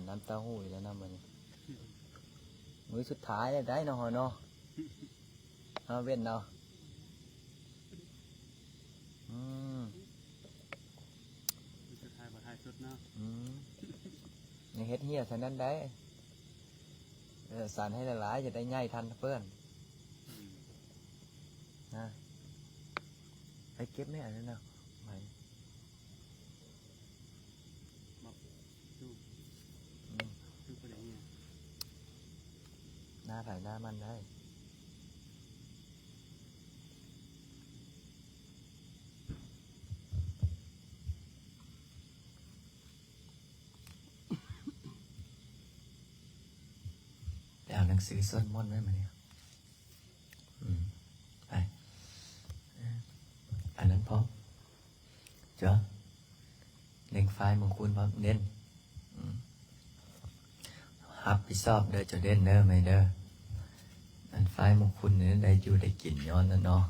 น้ำเต้าหู้อีกแล้วนะมันมื้อสุดท้ายได้เนาะเนาะเอาเว้นเนาะสุดท้ายบ่ท้ายสุดเนาะยังเฮ็ดเหี้ยซะนั้นได้สารให้หลายๆจะได้ง่ายทันเพื่อนนะไปเก็บไม่อันนั้นนะไปดูประเด็นเนี่ยหน้าไผ่หน้ามันได้ไปเอาหนังสือสวดมนต์ไว้มาเนี่ยไปอันนั้นพร้อมเจ้าเล่งไฟมงคุณพร้อมเด่นฮับผิดชอบเด้อเจ้าเด่นเด้อไม่เด้ออันไฟมงคุณเนี่ยได้อยู่ได้กินย้อนนั่นเนาะ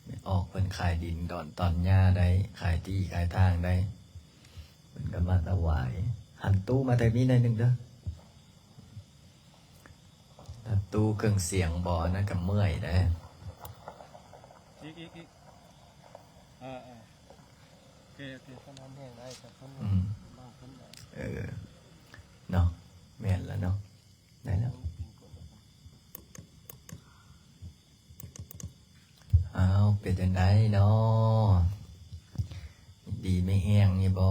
ไม่ออกเป็นขายดินดอนตอนหญ้าได้ขายที่ขายทางได้เป็นก็มาถวายหันตู้มาแต่นี้หน่อยหนึ่งเด้อถ้าตู้เครื่องเสียงบ่อนั่นก็เมื่อยได้อีกโอเคข้าวน้ำแห้งได้ครับข้าวบ้างข้าวได้เนาะแม่นแล้วเนาะได้แล้วเอาเป็นจังไดเนาะดีไม่แห้งนี่บ่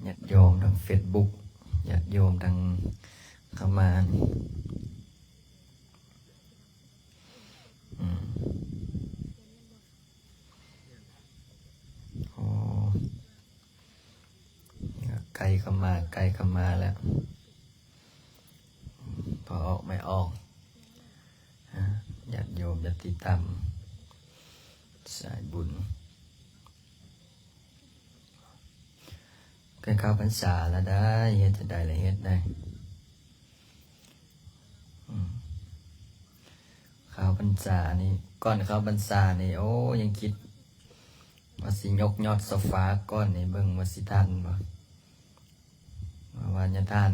ญาติโยมทางเฟซบุ๊กญาติโยมทางเข้ามาโอ้ไกลเข้ามาแล้วพอออกไม่ออกญาติโยมญาติธรรมสายบุญใกล้เข้าพรรษาแล้วได้เฮ็ดจะได้เลยเฮ็ดได้เข้าพรรษานี่ก่อนเข้าพรรษานี่โอ้ยังคิดว่าสิยกยอดโซฟาก้อนนี่เบิ่งว่าสิทันบ่ว่าญาทาน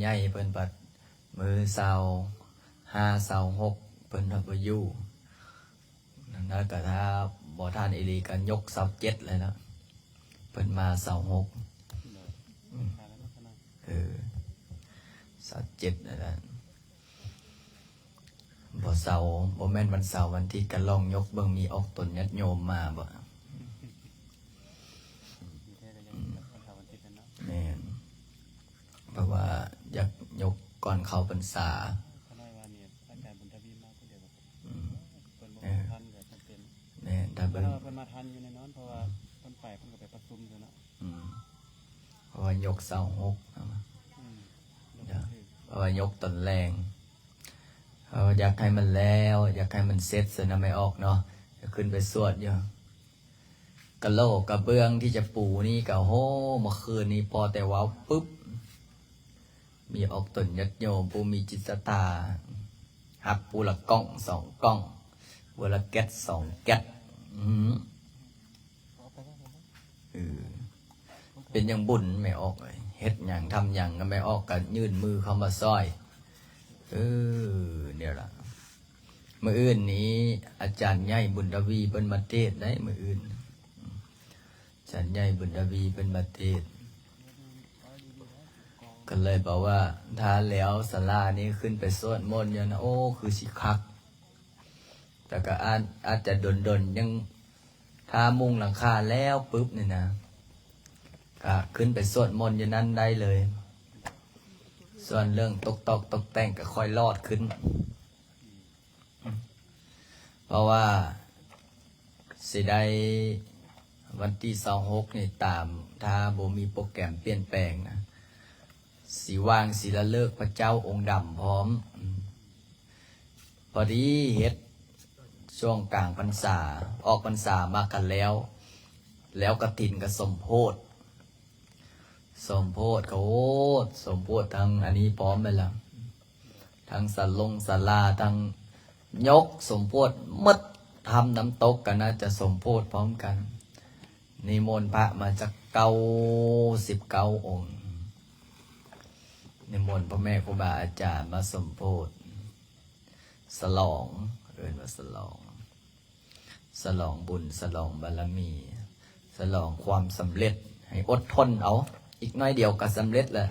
ใหญ่เพิ่นปัดมือเสา5เสา6เพิ่นเอาไปอยู่นั่นแล้วก็ถ้าบ่ทานอีหลีก็ยกเสา7เลยนะเพิ่นมาเสา6เสา7นั่นแหละบ่เสาบ่แม่นวันเสาร์วันที่กันลองยกเบิ่งมีออกตนญาติโยมมาบ่แม่นเพราะว่าอยากยกก่อนเข้าพรรษาแม่นถ้าเบิ่งเพิ่นมาทันอยู่ในนั้นเพราะว่าเพิ่นไปเพิ่นก็ไปประชุมอยู่เนาะเพราะว่ายกเสา6เพราะว่ายกตนแรงอยากให้มันแล้วอยากให้มันเสร็จซะนะไม่ออกเนาะจะขึ้นไปสวดอยู่กะโหลกกระเบื้องที่จะปูนี่ก็โหเมื่อคืนนี้พอแต่ว้าวปุ๊บมีออกตนญาติโยมผู้มีจิตศรัทธาหับปูละกล้อง2กล้องปูละแก๊ส2แก๊สเป็นอย่างบุญไม่ออกเลยเฮ็ดอย่างทำอย่างก็ไม่ออกกันยื่นมือเข้ามาซอยเนี่ยล่ะมื้ออื่นนี้อาจารย์ใหญ่บุญทวีเป็นมาเทศได้มื้ออื่นอาจารย์ใหญ่บุญทวีเป็นมาเทศก็เลยบอกว่าถ้าแล้วศาลานี้ขึ้นไปสวดมนต์อยู่นะโอ้คือสิคักแต่ก็อาจจะดนยังถ้ามุงหลังคาแล้วปุ๊บนี่นะก็ขึ้นไปสวดมนต์อยู่นั้นได้เลยส่วนเรื่องตกแต่งก็ค่อยลอดขึ้นเพราะว่าสิได้วันที่26นี่ตามถ้าบ่มีโปรแกรมเปลี่ยนแปลงนะสิวางศิลาฤกษ์พระเจ้าองค์ดำพร้อมพอดีเฮ็ดช่วงกลางพรรษาออกพรรษามากันแล้วกฐินก็สมโพธิเขาสมโพธิทั้งอันนี้พร้อมไปแล้วทั้งศาลาทั้งยกสมโพธิมัดทำน้ำตกกันน่าจะสมโพธิพร้อมกัน นิมนต์พระมาจาก99 องค์นิมนต์พ่อแม่ครูบาอาจารย์มาสมโภชฉลองเรียกว่าฉลองบุญฉลองบารมีฉลองความสำเร็จให้อดทนเอาอีกน้อยเดียวก็สำเร็จแล้ว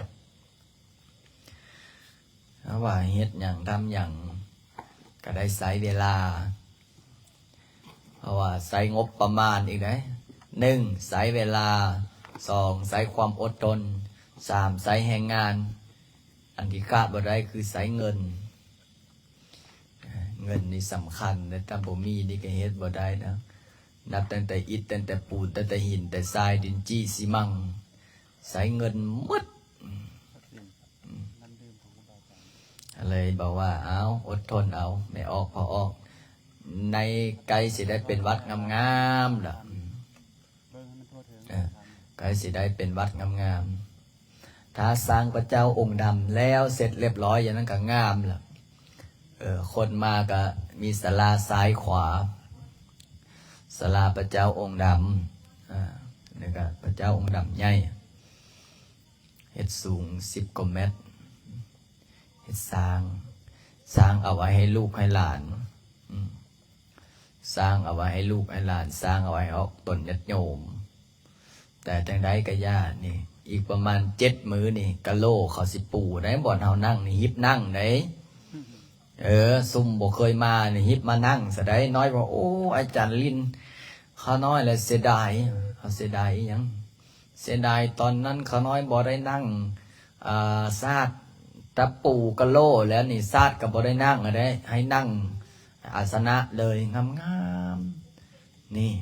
ว่าเฮ็ดอย่างทำอย่างก็ได้ใช้เวลาเพราะว่าใช้งบประมาณอีกนะ1ใช้เวลา2ใช้ความอดทน3ใช้แรงงานอันที่ขาดบ่ได้คือใช้เงินนี่สำคัญแต่ถ้าบ่มีนี่ก็เฮ็ดบ่ได้นะนับตั้งแต่อิฐตั้งแต่ปูนตั้งแต่หินแต่ทรายดินจี้ซีมังใช้เงินหมดเลยบอกว่าเอาอดทนเอาไม่ออกพอออกในไกลสิได้เป็นวัดงามๆล่ะไกลสิได้เป็นวัดงามๆถ้าสร้างพระเจ้าองค์ดำแล้วเสร็จเรียบร้อยอย่างนั้นก็งามล่ะคนมาก็มีศาลาซ้ายขวาศาลาพระเจ้าองค์ดำนี่ก็พระเจ้าองค์ดำใหญ่เฮ็ดสูง10 กว่าเมตรเฮ็ดสร้างเอาไว้ให้ลูกให้หลานสร้างเอาไว้ให้ลูกให้หลานสร้างเอาไว้เอาตนญาติโยมแต่จังใดก็ย่านี่อีกประมาณ7 มื้อนี่กะโลเขาสิปูได้บ่อนเฮานั่งนี่ฮิบนั่งได้ซุ่มบ่เคยมานี่ฮิบมานั่งซะได้น้อยว่าโอ้อาจารย์ลินข้าน้อยแล้วเสียดายเขาเสียดายอีหยังเสียดายตอนนั้นข้าน้อยบ่ได้นั่งซาดตะปูกะโลแล้วนี่ซาดก็บ่ได้นั่งได้ให้นั่งอาสนะเลยงามๆนี่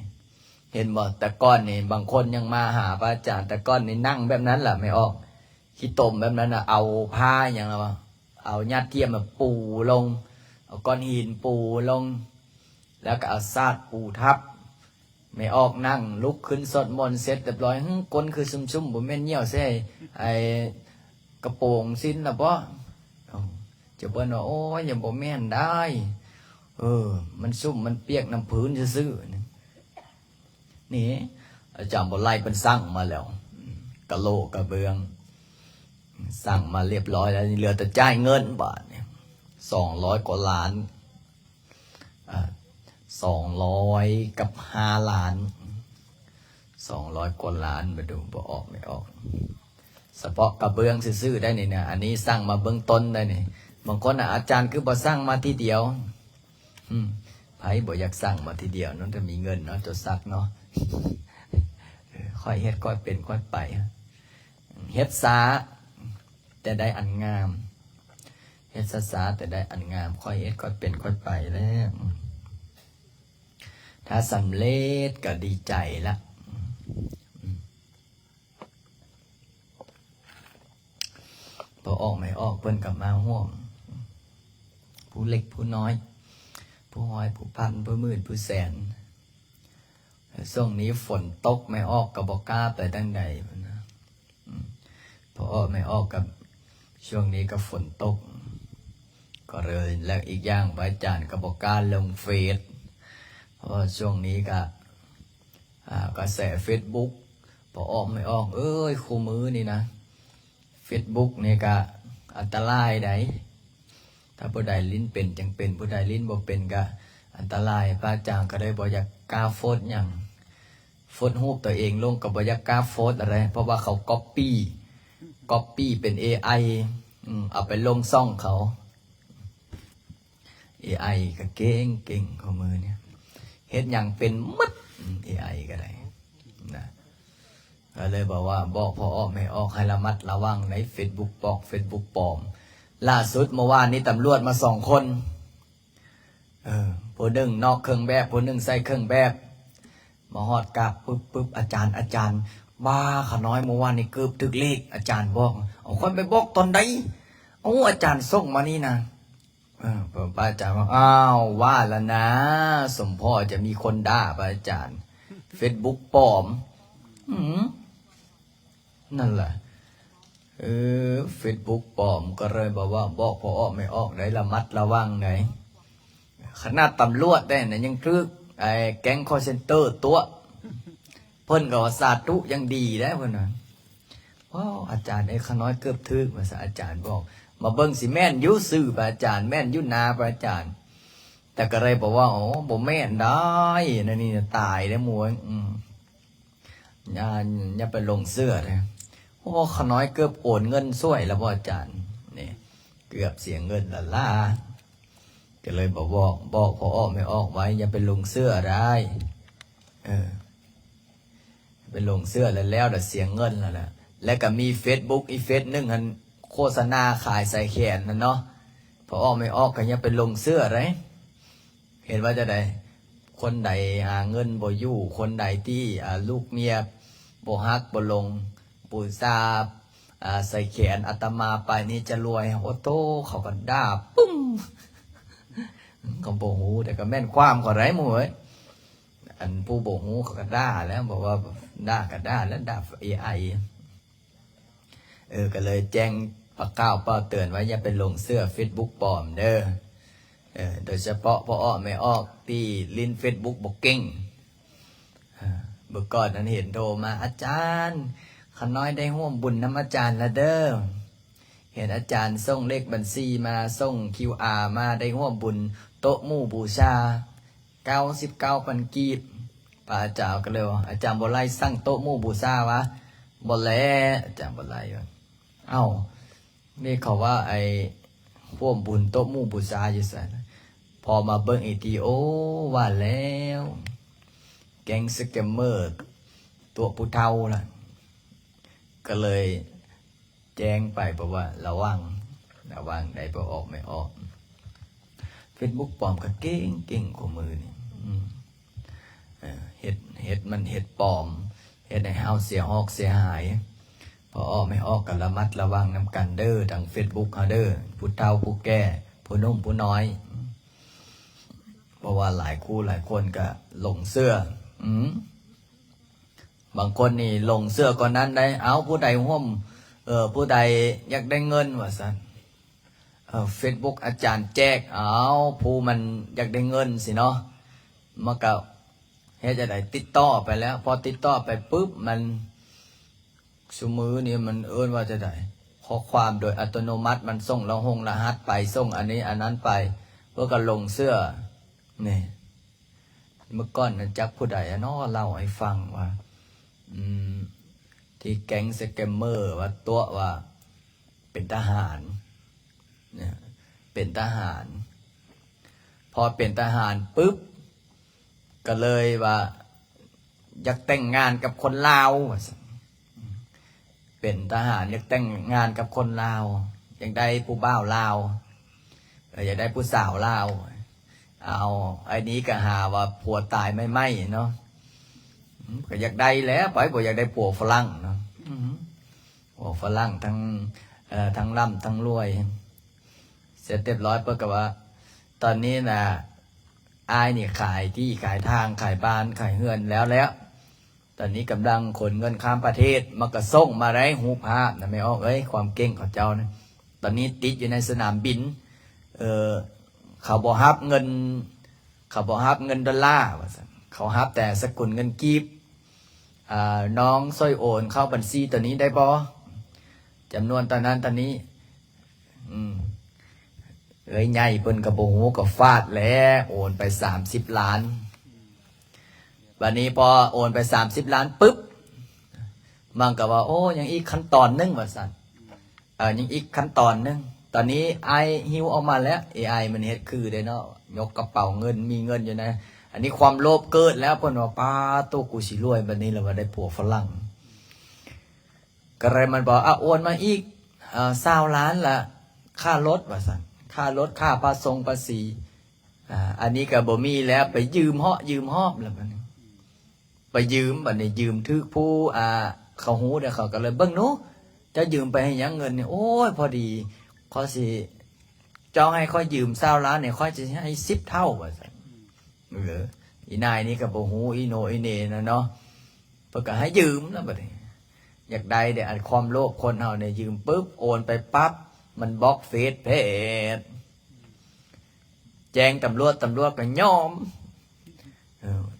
เห็นบ่แต่ก้อนนี่บางคนยังมาหาพระอาจารย์แต่ก้อนนี่นั่งแบบนั้นล่ะไม่ออกขี้ตมแบบนั้นน่ะเอาผ้าอย่างละเอาญาติเทียมมาปูลงเอาก้อนหินปูลงแล้วก็เอาซาดปูทับไม่ออกนั่งลุกขึ้นสวดมนต์เสร็จเรียบร้อยก้นคือซุ่มๆบ่แม่นเหี่ยวเซ่ไอ้กระโปรงสิ้นล่ะบ่จะเปิ้นว่าโอ้ยอย่าบ่แม่นได้มันซุ่มมันเปียกน้ำพื้นซื่อๆนี่อาจารย์บ่ไล่เป็นสั่งมาแล้วกะโลกะเบืองสั่งมาเรียบร้อยแล้วเหลือแต่จ่ายเงินบาทเนี่ย200 กว่าล้าน200 กับ 5 ล้าน200 กว่าล้านมาดูบ่ออกไม่ออกเฉพาะกระเบื้องซื่อๆได้นี่นะอันนี้สร้างมาเบื้องต้นได้นี่บางคนอาจารย์คือบ่สร้างมาทีเดียวไผบ่อยากสร้างมาทีเดียวนั่นจะมีเงินเนาะจะซักเนาะค่อยเฮ็ดค่อยเป็นค่อยไปเฮ็ดซาแต่ได้อันงามเฮ็ดซาแต่ได้อันงามค่อยเฮ็ดค่อยเป็นค่อยไปแล้วถ้าสำเร็จก็ดีใจละพอออกไม่ออกเพิ่นกลับมาห่วงผู้เล็กผู้น้อยผู้ห้อยผู้พันผู้หมื่นผู้แสนช่วงนี้ฝนตกไม่ออกก็บ่กล้าไปตั้งใดนะพอออกไม่ออกกับช่วงนี้ก็ฝนตกก็เลยแล้วอีกอย่างพระอาจารย์ก็บ่กล้าลงเฟซเพราะช่วงนี้ก็กระแส Facebook พอออกไม่ออกคู่มือนี่นะ Facebook นี่ก็อันตรายได้ถ้าผู้ใดลิ้นเป็นจังเป็นผู้ใดลิ้นบ่เป็นก็อันตรายพระอาจารย์ก็ได้บ่อยากกล้าโพสต์หยังโพสต์รูปตัวเองลงก็บ่อยากกล้าโพสต์อะไรเพราะว่าเขาก๊อปปี้เป็น AI เอาไปลงซ่องเขา AI ก็เก่งข้อมือเนี่ยเฮ็ดหยังเป็นหมด AI ก็ได้นะก็เลยบอกว่าบอกพอออกไม่ออกให้ระมัดระวังใน Facebook ปลอก Facebook ปลอมล่าสุดเมื่อวานนี้ตำรวจมา2 คนผู้หนึ่งนอกเครื่องแบบผู้หนึ่งใส่เครื่องแบบมาฮอดกราบปึ๊บอาจารย์บ้าขน้อยเมื่อวานนี้เกือบถึกเลขอาจารย์บอกเอาคนไปบอกตอนใดอาจารย์ส่งมานี่นะป้าอาจารย์บอกอ้าวว่าแล้วนะสมพ่อจะมีคนด่าป้าอาจารย์ Facebook ปลอมนั่นแหละFacebook ปลอมก็เลยบอกว่าบอกพอออกไม่ออกได้ระมัดระวังไงขนาดตำรวจได้นะยังทึกไอ้แก๊งคอลเซ็นเตอร์ตัว เพิ่นก็ว่าสาธุยังดีได้เพิ่นว่าว้าวอาจารย์ไอ้ขน้อยเกือบถึกว่าซะอาจารย์บอกมาเบิ่งสิแม่นอยู่ซื่อพระอาจารย์แม่นอยู่นาพระอาจารย์แต่ก็เลยบอกว่าอ๋อบ่แม่นได้นั่นนี่ตายได้หมวยอย่าไปลงเสื้อเลยโอ้ขน้อยเกือบโอนเงินช่วยแล้วบ่อาจารย์นี่เกือบเสียเงินละล่าก็เลยบอกพอออกไม่ออกไว้อย่าไปลงเสื้อได้ไปลงเสื้อแล้วเดี๋ยวเสียเงินแล้วแหละแล้วก็มี Facebook อีเฟซนึงอันโฆษณาขายใส่แขนนั่นเนาะพอออกไม่ออกก็อย่าไปลงเสื้อไรเห็นว่าจะได้คนใดหาเงินบ่อยู่คนใดที่ลูกเมียบ่ฮักบ่ลงปูซาใส่แขนอาตมาไปนี่จะรวยโอ้โตเขาก็ด่าปุ้งก็บ่ฮู้แต่ก็แม่นความก็ไรหมู่เอ้ยอันผู้บ่ฮู้เขาก็ด่าแล้วบอกว่าด่าก็ด่าแล้วด่า AI ก็เลยแจ้งเป้าเตือนไว้อย่าไปลงเสื้อ Facebook ปลอมเด้อโดยเฉพาะพออ้อไม่ออกที่ลิ้น Facebook บอกเก่งเมื่อก่อนนั้นเห็นโทรมาอาจารย์ขน้อยได้ร่วมบุญน้ำอาจารย์ละเด้อเห็นอาจารย์ส่งเลขบัญชีมาส่ง QR มาได้ร่วมบุญโต๊ะหมู่บูชา99,000 กีบพระอาจารย์ก็เลยว่าอาจารย์บ่ไล่สั่งโต๊ะหมู่บูชาวะบ่แลอาจารย์บ่ไล่เอ้านี่เขาว่าไอ้พวกบุญโต๊ะหมู่บูชาอยู่ซั่นพอมาเบิ่งอีกทีโอ้ว่าแล้วแก๊งสแกมเมอร์ตัวผู้เฒ่าล่ะก็เลยแจ้งไปบอกว่าระวังได้บ่ออกไม่ออก Facebook ปลอมก็เก่งกว่ามือนี่เฮ็ดมันเฮ็ดปลอมเฮ็ดให้เฮาเสียหายพอออกไม่ออกก็ระมัดระวังนำกันเด้อทาง Facebook เฮาเด้อผู้เฒ่าผู้แก่ผู้หนุ่มผู้น้อยเพราะว่าหลายคู่หลายคนก็หลงเสื้อบางคนนี่หลงเสื้อก่อนนั้นได้เอาผู้ใดห่วมผู้ใดอยากได้เงินว่าซั่นFacebook อาจารย์แจกเอาผู้มันอยากได้เงินสิเนาะมันก็เฮ็ดจะได้ติดต่อไปแล้วพอติดต่อไปปุ๊บมันซุมื้อนี่มันเอิ้นว่าจะได้ข้อความโดยอัตโนมัติมันส่งรหัสไปส่งอันนี้อันนั้นไปเพื่อก็ลงเสื้อนี่เมื่อก่อนจักผู้ใดเนาะเล่าให้ฟังว่าที่แก๊งสแกมเมอร์ว่าตัวว่าเป็นทหารเนี่ยเป็นทหารพอเป็นทหารปุ๊บก็เลยว่าอยากแต่งงานกับคนลาวเป็นทหารอยากแต่งงานกับคนลาวอยากได้ผู้บ่าวลาวอยากได้ผู้สาวลาวเอาไอ้นี้ก็หาว่าผัวตายไม่เนาะก็อยากได้แล้วไปบ่อยากได้ผัวฝรั่งเนาะผัวฝรั่งทั้งร่ำทั้งรวยเสร็จเรียบร้อยเพื่อกับว่าตอนนี้นะอายนี่ขายที่ขายทางขายบ้านขายเฮือนแล้วตอนนี้กำลังขนเงินข้ามประเทศมากระส่งมาได้หูภาพนะไม่ออกความเก่งของเจ้านะตอนนี้ติดอยู่ในสนามบินเขาบอกฮับเงินดอลลาร์ว่าซั่นเขาฮับแต่สกุลเงินกีบน้องส้อยโอนเข้าบัญชีตัวนี้ได้บ่จำนวนตอนนั้นตอนนี้ใหญ่เพิ่นกระโปงหูก็ฟาดแล้วโอนไป30 ล้านบัดนี้พอโอนไป30 ล้านปุ๊บมันก็ว่าโอ้ยังอีกขั้นตอนนึงว่าซั่นยังอีกขั้นตอนนึงตอนนี้ไอหิวออกมาแล้ว AI มันเฮ็ดคือได้เนาะยกกระเป๋าเงินมีเงินอยู่นะอันนี้ความโลภเกิดแล้วเพิ่นว่าป้าตัวกูสิรวยบัดนี้แล้วว่าได้ผัวฝรั่งก็เลยมันบอกโอนมาอีก20 ล้านละค่ารถว่าซั่นค่ารถค่าภาษีอันนี้ก็บ่มีแล้วไปยืมหอบแล้วบัดนี้ไปยืมบัดนี้ยืมทึกผู้เขาฮู้เด้อเขาก็เลยเบิ่งหนูจะยืมไปให้หยังเงินนี่โอ้ยพอดีข้อสิจองให้ค่อยยืม20 ล้านเนี่ยค่อยจะให้10 เท่าว่าซั่นอีนายนี่ก็บ่ฮู้อีโนอีเนนะเนาะเพิ่นก็ให้ยืมแล้วบัดนี้อยากได้เด้ความโลภคนเฮาเนี่ยยืมปุ๊บโอนไปปั๊บมันบล็อกเฟซเพจแจ้งตำรวจก็ยอม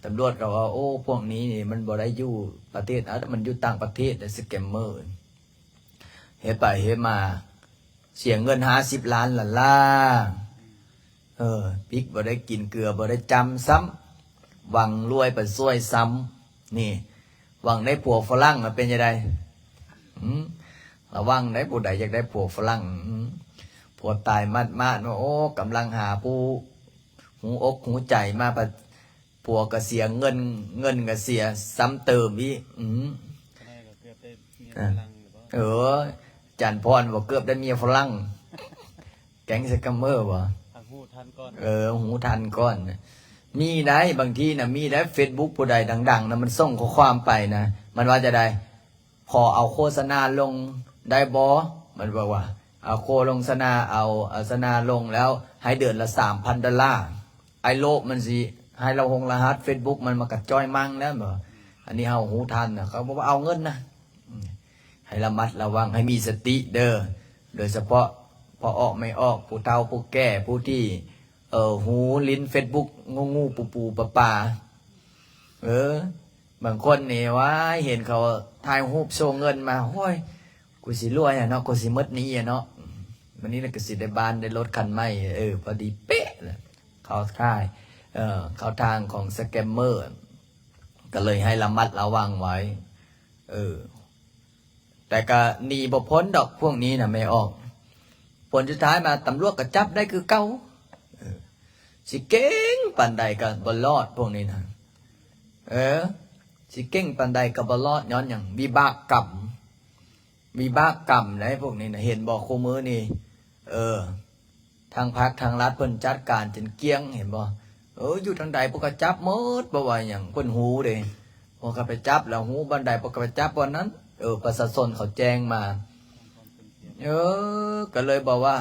ตำรวจก็ว่าโอ้พวกนี้นี่มันบ่ได้อยู่ประเทศมันอยู่ต่างประเทศแต่สแกมเมอร์เฮ็ดไปเฮ็ดมาเสียเงิน50 ล้านล่ะปิกบ่ได้กินเกลือบ่ได้จำซ้ำหวังรวยไปซวยซ้ำนี่หวังได้ผัวฝรั่งเป็นยังไงระวังได้ผู้ใดอยากได้ผัวฝรั่งผัวตายมาดว่าโอ้กำลังหาผู้หูอกหูใจมาปะผัวก็เสียเงินก็เสียซ้ำเติมอีกจันพรบอกเกือบได้เมียฝรั่งแก๊งสแกมเมอร์วะหูทันก่อนหูทันก่อนมีได้บางทีนะมีได้เฟซบุ๊กผู้ใดดังๆนะมันส่งข้อความไปนะมันว่าจะได้พอเอาโฆษณาลงได้บอมันบอกว่าเอาโฆษณาเอาโฆษณาลงแล้วให้เดือนละ$3,000ไอ้โลกมันสิให้เรารหัสเฟซบุ๊กมันมากระจ้อยมั่งแล้วเหรออันนี้เฮาหูทันนะเขาบอกว่าเอาเงินนะให้ระมัดระวังให้มีสติเด้อโดยเฉพาะพอออกไม่ออกผู้เฒ่าผู้แก่ผู้ที่หูลิ้นเฟซบุ๊กงูปูปลาบางคนนี่ว่าเห็นเขาถ่ายรูปโชว์เงินมาโอ้ยกูสิรวยเนาะกูสิมดนี้เนาะวันนี้เราก็สิได้บ้านได้รถคันใหม่พอดีเป๊ะเลยเขาท่ายเขาทางของสแกมเมอร์ก็เลยให้ระมัดระวังไว้แต่ก็หนีบ่พ้นดอกพวกนี้นะไม่ออกผลสุดท้ายมาตำรวจก็จับได้คือเก่าสิเก่งปานใดก็บ่รอดพวกนี้นะสิเก่งปานใดก็บ่รอดย้อนอย่างวิบากกรรมนะพวกนี้นะเห็นบอกคู่มือนี่ทางภาคทางรัฐเพิ่นจัดการจนเกี้ยงเห็นบ่อยู่ทางใดพวกก็จับหมดบ่ว่าหยังเพิ่นหูเด้พวกก็ไปจับแล้วหูบันไดพวกก็ไปจับวันนั้นประชาชนเขาแจ้งมาก็เลยบอกว่า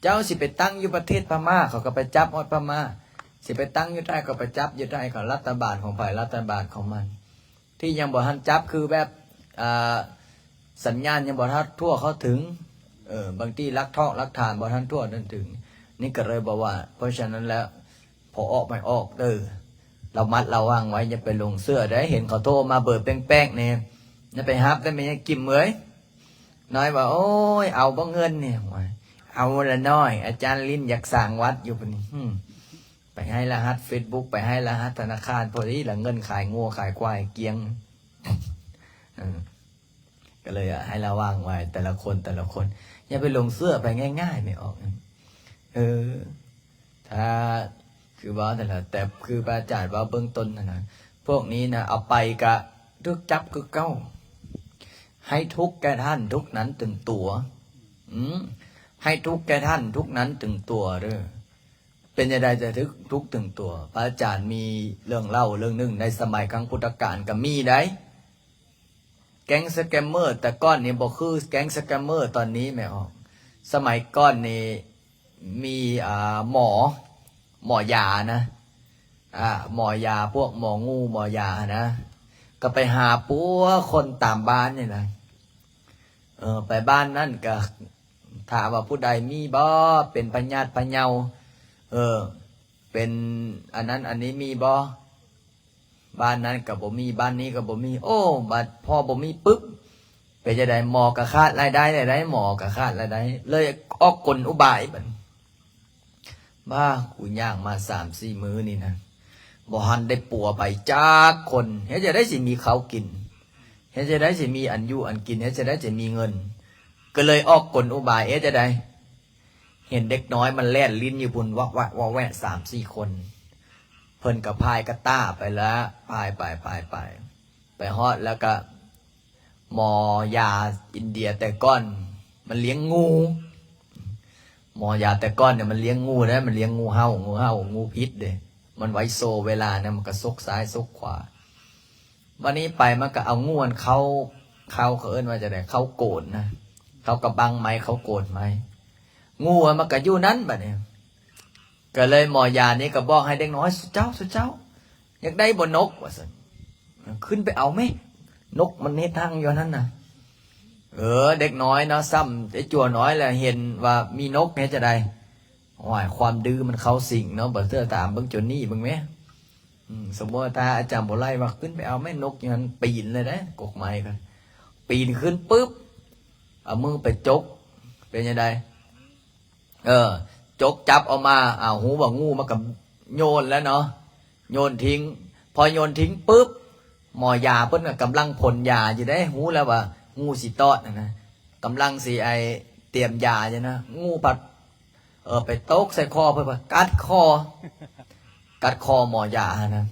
เจ้าสิไปตั้งอยู่ประเทศพม่าเขาก็ไปจับฮอดพม่าสิไปตั้งอยู่ใต้ก็ไปจับอยู่ใต้ของรัฐบาลของฝ่ายรัฐบาลของมันที่ยังบ่ทันจับคือแบบสัญญาณยังบ่ทันทั่วเขาถึงบางที่ลักฐานบ่ทันทั่วนั่นถึงนี่ก็เลยบอกว่าเพราะฉะนั้นแล้วพอออกไม่ออกเรามัดระวังไว้อย่าไปลงเสื้อได้เห็นเขาโทรมาเบิดแป้งๆเนี่ยอย่าไปฮับได้ไหมกิมเหมยน้อยว่าโอ้ยเอาบ่เงินเนี่ยเอาละน้อยอาจารย์ลิ้นอยากสั่งวัดอยู่ปนี่ไปให้รหัสเฟซบุ๊กไปให้รหัสธนาคารพอดีละเงินขายงัวขายควายเกี้ยงก็เลยให้ระวังไว้แต่ละคนอย่าไปลงเสื้อไปง่ายๆไม่ออกถ้าคือว่าแต่คืออาจารย์ว่าเบื้องต้นนะพวกนี้นะเอาไปกะทุกจับคือเก้าให้ทุกแก่ท่านทุกนั้นถึงตัวให้ทุกแก่ท่านทุกนั้นถึงตัวเด้อเป็นยังไงจะทุกถึงตัวพระอาจารย์มีเรื่องเล่าเรื่องหนึ่งในสมัยครั้งพุทธกาลก็มีได้แก๊งสแกมเมอร์แต่ก้อนนี้บอกคือแก๊งสแกมเมอร์ตอนนี้ไม่ออกสมัยก้อนนี้มีหมอยานะหมอยาพวกหมองูหมอยานะก็ไปหาปัวคนตามบ้านนี่แหละไปบ้านนั่นก็ถามว่าผู้ใดมีบ่เป็นพญาติพญาเป็นอันนั้นอันนี้มีบ่บ้านนั้นกับบ่มีบ้านนี้กับบ่มีโอ้บัดพอบ่มีปึ๊บไปจะได้หมอกระคาดรายได้หมอกระคาดรายได้เลยออกกลอุบายบัดบ้ากูย่างมา3-4 มื้อนี่นะบ่หันได้ปัวไปจากคนเฮ็ดจะได้สิมีเขากินเฮ็ดจะได้สิมีอันอยู่อันกินเฮ็ดจะได้สิมีเงินก็เลยออกกลอุบายจะได้เห็นเด็กน้อยมันแล่นลิ้นอยู่บนวักแวะ3-4 คนเพิ่นกับพายกระต้าไปแล้วพายไปฮอดแล้วก็หมอยาอินเดียแต่ก้อนมันเลี้ยงงูหมอยาแต่ก้อนเนี่ยมันเลี้ยงงูนะมันเลี้ยงงูเห่างูพิษเด้มันไว้โซเวลาเนี่ยมันก็ซกซ้ายซกขวาวันนี้ไปมันก็เอางูนเขาเอิ้นว่าจะได้เขาโกนนะเขากระบังไหมเขาโกนไหมงูมันก็อยู่นั้นบัดเนี่ยก็เลยหมอยานี้ก็บอกให้เด็กน้อยสุเจ้าอยากได้บนนกว่าสิขึ้นไปเอาไหมนกมันเนทางอยู่นั่นน่ะเด็กน้อยเนาะซ้ำไอ้จั่วน้อยแหละเห็นว่ามีนกเนี่ยจะได้ความดื้อมันเข้าสิงเนาะบ่เสื้อตามเบิ่งจนนี่เบิ่งไหม สมมติว่าถ้าอาจารย์บ่ไล่ว่าขึ้นไปเอาแม่นกอย่างนั้นปีนเลยนะกกไม้กันปีนขึ้นปุ๊บเอามือไปจกเป็นยังไงจกจับออกมาหูว่างูมากับโยนแล้วเนาะโยนทิ้งพอโยนทิ้งปุ๊บหมอยาเพิ่นกำลังผลยาอยู่ได้หูแล้วว่างูสิตอดนะกำลังสิไอเตรียมยาอยู่นะงูปัดไปโต๊กใส่คอเพิ่นว่ากัดคอหมอยานะ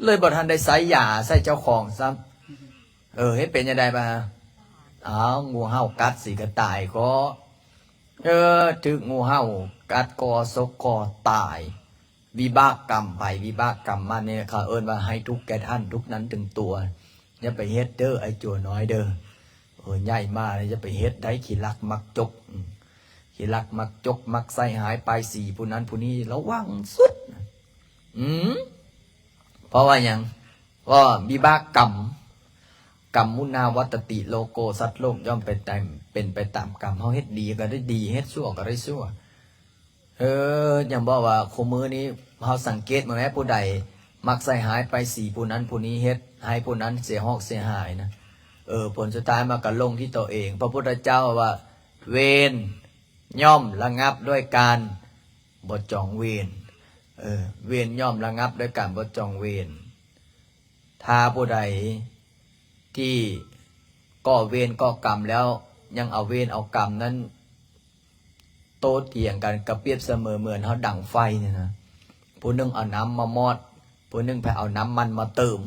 เลยบ่ทันได้ใส่ยาใส่เจ้าของซ้ำเฮ็ดเป็นยังไงบ้างงูเห่ากัดสิก็ตายก็ถึกงูเห่ากัดคอซกคอตายวิบากกรรมไปวิบากกรรมมาเนี่ยเขาเอิ้นว่าให้ทุกแก่ท่านทุกนั้นถึงตัวอย่าไปเฮ็ดเด้อไอ้จัวน้อยเด้อใหญ่มากเลยจะไปเฮ็ดได้ขี้ลักมักจกขี้ลักมักจกมักใส่หายไปสี่ผู้นั้นผู้นี้ระวังสุดเพราะว่าอย่างก็วิบากกรรมมุนาวัตติโลโกสัตว์โลกย่อมเป็นไปตามกรรมเฮาเฮ็ดดีก็ได้ดีเฮ็ดชั่วก็ได้ชั่วอย่างบอกว่าคู่มือนี้เฮาสังเกตมาแม้ผู้ใดมักใส่หายไปสี่ผู้นั้นผู้นี้เฮ็ดให้ผู้นั้นเสียหอกเสียหายนะผลสุดท้ายมาก็ลงที่ตัวเองพระพุทธเจ้าว่าเวรย่อมระงับด้วยการบ่จองเวรเวรย่อมระงับด้วยการบ่จองเวรถ้าผู้ใดที่ก่อเวรก่อกรรมแล้วยังเอาเวรเอากรรมนั้นโต้เถียงกันกระเปรียบเสมอเหมือนเขาดั่งไฟเนี่ยนะผู้นึงเอาน้ำมามอดผู้นึงไปเอาน้ำมันมาเติม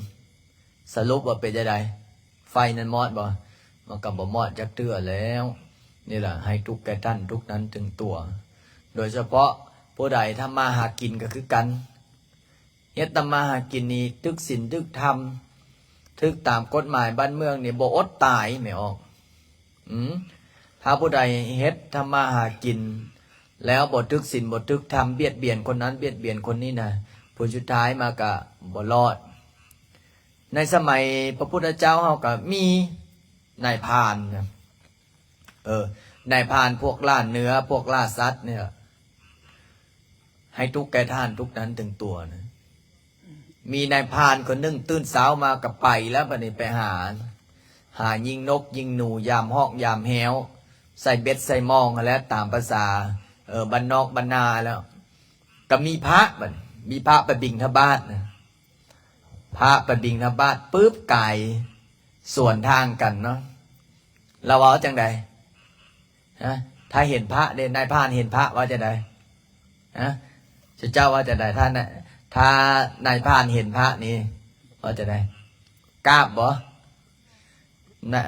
สรุปว่าเป็นยังไงไฟนั้นมอดบ่มันก็บ่มอดจักเตื้อแล้วนี่แหละให้ทุกแก่ท่านทุกนั้นถึงตัวโดยเฉพาะผู้ใดทำมาหากินก็คือกันเฮ็ดทำมาหากินนี้ทึกศีลทึกธรรมทึกตามกฎหมายบ้านเมืองนี่บ่อดตายไม่ออกถ้าผู้ใดเฮ็ดทำมาหากินแล้วบ่ทึกศีลบ่ทึกธรรมเบียดเบียนคนนั้นเบียดเบียนคนนี้นะผลสุดท้ายมาก็บ่รอดในสมัยพระพุทธเจ้าเฮาก็มีนายพรานนะนายพรานพวกล่าเนื้อพวกล่าสัตว์เนี่ยให้ทุกแก่ท่านทุกนั้นถึงตัวนะมีนายพรานคนนึงตื่นเช้ามากับไปแล้วบัดนี้ไปหายิงนกยิงหนูยามฮอกยามแฮวใส่เบ็ดใส่มองแล้วตามภาษาบ้านนอกบ้านนาแล้วก็มีพระไปบิณฑบาตนะพระไปบิณฑบาตปุ๊บไก่ส่วนทางกันเนาะเราว่าจังใดถ้าเห็นพระนายพรานเห็นพระว่าจะใดเจ้าว่าจะใดท่านน่ะถ้านายพรานเห็นพระนี่ว่าจะได้กราบบ่น่ะ